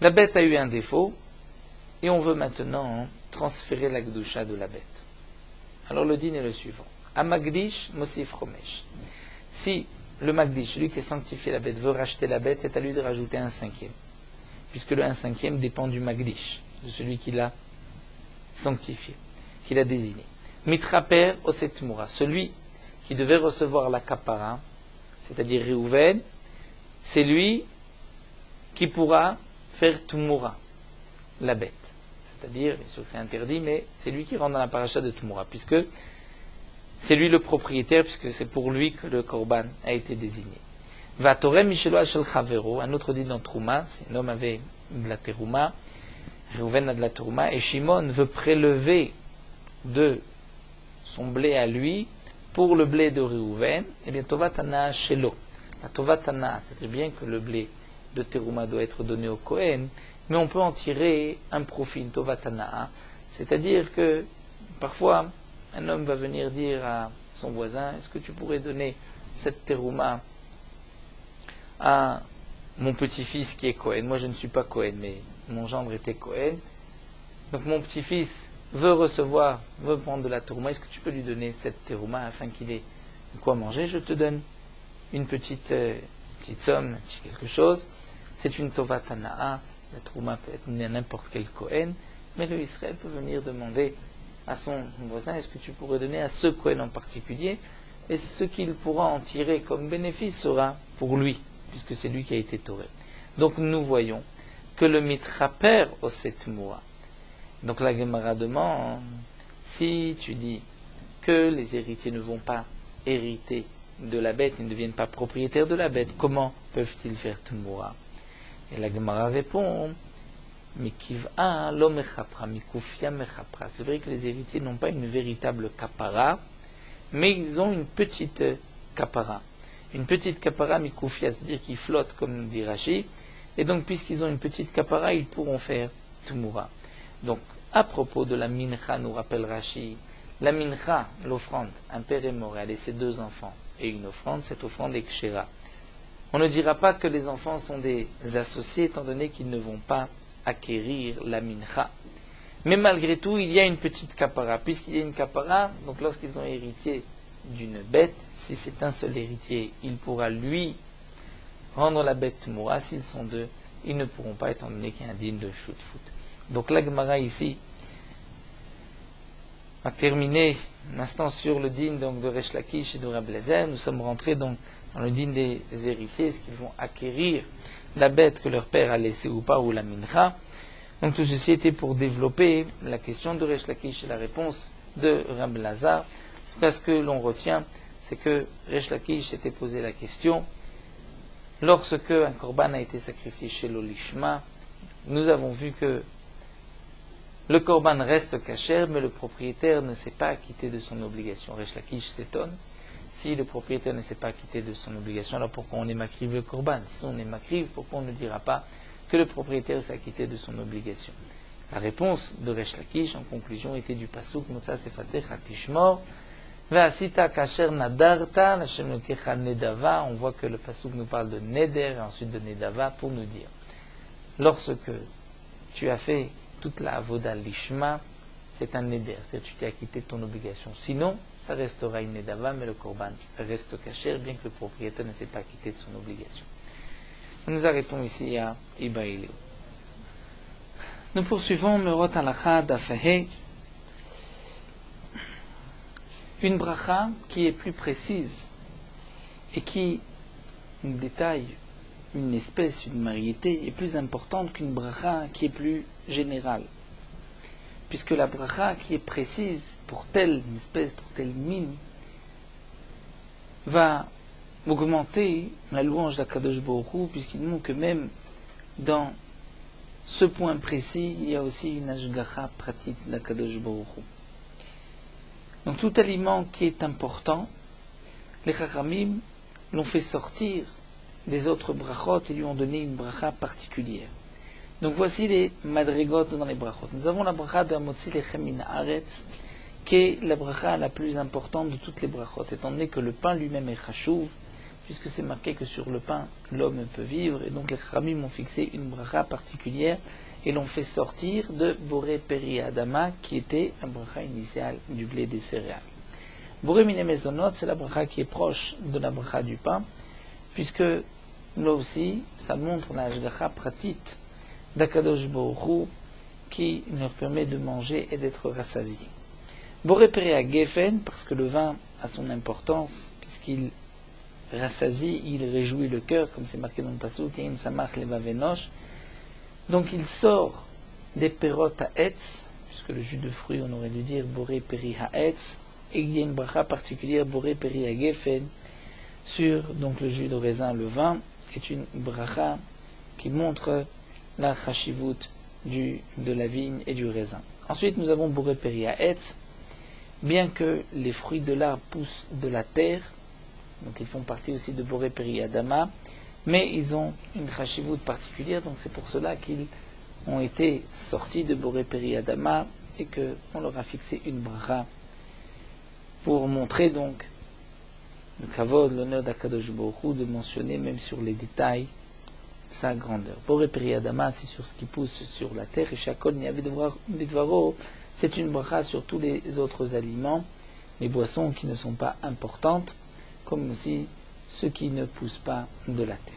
La bête a eu un défaut et on veut maintenant transférer la gdusha de la bête. Alors le din est le suivant. Amagdish Mosif Romesh. Si le Magdish, celui qui a sanctifié la bête, veut racheter la bête, c'est à lui de rajouter un cinquième. Puisque le 1/5 dépend du Magdish, de celui qui l'a sanctifié, qui l'a désigné. Mitraper Osetmura, celui qui devait recevoir la kapara, c'est-à-dire Réhouven, c'est lui qui pourra faire Tumura, la bête. C'est-à-dire, bien sûr que c'est interdit, mais c'est lui qui rentre dans la paracha de Tumura, puisque c'est lui le propriétaire, puisque c'est pour lui que le korban a été désigné. Vatore Mishelo Shel Chavero, un autre dit dans Trouma, si un homme avait de la terouma, Réhouven a de la terouma, et Shimon veut prélever de son blé à lui pour le blé de Réhouven, et bien Tovatana Shelo. La Tovatana, c'est très bien que le blé de terouma doit être donné au Kohen, mais on peut en tirer un profit, une Tovatana, c'est-à-dire que parfois un homme va venir dire à son voisin, est-ce que tu pourrais donner cette terouma à mon petit-fils qui est Kohen. Moi je ne suis pas Kohen, mais mon gendre était Kohen. Donc mon petit-fils veut prendre de la terouma. Est-ce que tu peux lui donner cette terouma afin qu'il ait de quoi manger? Je te donne une petite somme, quelque chose. C'est une tovatana'a. La terouma peut être donnée à n'importe quel Kohen, mais le Israël peut venir demander à son voisin, est-ce que tu pourrais donner à ce Kohen en particulier? Et ce qu'il pourra en tirer comme bénéfice sera pour lui, puisque c'est lui qui a été toré. Donc nous voyons que le mitraper au setmoa. Donc la Gemara demande, si tu dis que les héritiers ne vont pas hériter de la bête, ils ne deviennent pas propriétaires de la bête, comment peuvent-ils faire tmoa? Et la Gemara répond, mikiv'a lo mechapra, mikufia mechapra. C'est vrai que les héritiers n'ont pas une véritable kapara, mais ils ont une petite kapara. Une petite kapara mikufia, c'est-à-dire qui flotte, comme dit Rashi, et donc puisqu'ils ont une petite kapara, ils pourront faire tumura. Donc, à propos de la mincha, nous rappelle Rashi, la mincha, l'offrande, un père est mort et a laissé 2 enfants, et une offrande, cette offrande est kshera. On ne dira pas que les enfants sont des associés, étant donné qu'ils ne vont pas acquérir la mincha. Mais malgré tout, il y a une petite kapara. Puisqu'il y a une kapara, donc lorsqu'ils ont hérité d'une bête, si c'est un seul héritier, il pourra lui rendre la bête moura. S'ils sont 2, ils ne pourront pas, étant donné qu'il y a un digne de shoot-foot. Donc la Gemara ici a terminé un instant sur le digne donc, de Resh Lakish et de Reb Eliezer. Nous sommes rentrés donc dans le digne des héritiers, est-ce qu'ils vont acquérir la bête que leur père a laissée ou pas, ou la mincha. Donc tout ceci était pour développer la question de Resh Lakish et la réponse de Reb Eliezer. En tout cas, ce que l'on retient, c'est que Resh Lakish s'était posé la question, lorsque un korban a été sacrifié chez l'Olishma, nous avons vu que le korban reste kasher, mais le propriétaire ne s'est pas acquitté de son obligation. Resh Lakish s'étonne. Si le propriétaire ne s'est pas acquitté de son obligation, alors pourquoi on émacrive le korban? Si on émacrive, pourquoi on ne dira pas que le propriétaire s'est acquitté de son obligation? La réponse de Resh Lakish, en conclusion, était du pasuk Motza Sefatech Hatishmor Ve'asita kasher nadarta Hashem lokecha nedava. On voit que le pasuk nous parle de neder et ensuite de nedava pour nous dire, lorsque tu as fait toute la avoda lishma, c'est un neder, c'est-à-dire tu t'es acquitté de ton obligation. Sinon, ça restera une nedava, mais le korban reste kasher, bien que le propriétaire ne s'est pas acquitté de son obligation. Nous arrêtons ici à Ibaïlé. Nous poursuivons le Rot Halacha d'Afahe, une bracha qui est plus précise et qui détaille une espèce, une variété, est plus importante qu'une bracha qui est plus générale. Puisque la bracha qui est précise pour telle espèce, pour telle mine, va augmenter la louange d'Akadosh Baruch Hu, puisqu'il montre que même dans ce point précis, il y a aussi une ashgacha pratique d'Akadosh Baruch Hu. Donc tout aliment qui est important, les Chachamim l'ont fait sortir des autres brachot et lui ont donné une bracha particulière. Donc voici les madrigot dans les brachot. Nous avons la bracha de Hamotzi Lechem min haaretz, qui est la bracha la plus importante de toutes les brachot, étant donné que le pain lui-même est chashuv, puisque c'est marqué que sur le pain l'homme peut vivre, et donc les Chachamim ont fixé une bracha particulière et l'ont fait sortir de Boré Peri Adama, qui était un bracha initial du blé des céréales. Boré mine mezonot, c'est la bracha qui est proche de la bracha du pain, puisque là aussi, ça montre la hashgacha pratique d'Akadosh Baruch Hu, qui leur permet de manger et d'être rassasiés. Boré Perea Gefen, parce que le vin a son importance, puisqu'il rassasie, il réjouit le cœur, comme c'est marqué dans le Pasuk, Ein Samach Levavenosh. Donc il sort des perot ha'etz, puisque le jus de fruits, on aurait dû dire Boré Peri ha'etz, et il y a une bracha particulière, Boré Peri ha'gefen, sur donc le jus de raisin, le vin, qui est une bracha qui montre la chashivut de la vigne et du raisin. Ensuite, nous avons Boré Peri ha'etz, bien que les fruits de l'arbre poussent de la terre, donc ils font partie aussi de Boré Peri Adama, mais ils ont une chashivut particulière, donc c'est pour cela qu'ils ont été sortis de Boré Peri Adama et qu'on leur a fixé une bracha pour montrer donc le kavod, l'honneur d'Akadosh Baruch Hu, de mentionner même sur les détails sa grandeur. Boré Peri Adama, c'est sur ce qui pousse sur la terre, et Shakol Niavid Vidvaro, c'est une bracha sur tous les autres aliments, les boissons qui ne sont pas importantes, comme aussi ceux qui ne poussent pas de la terre.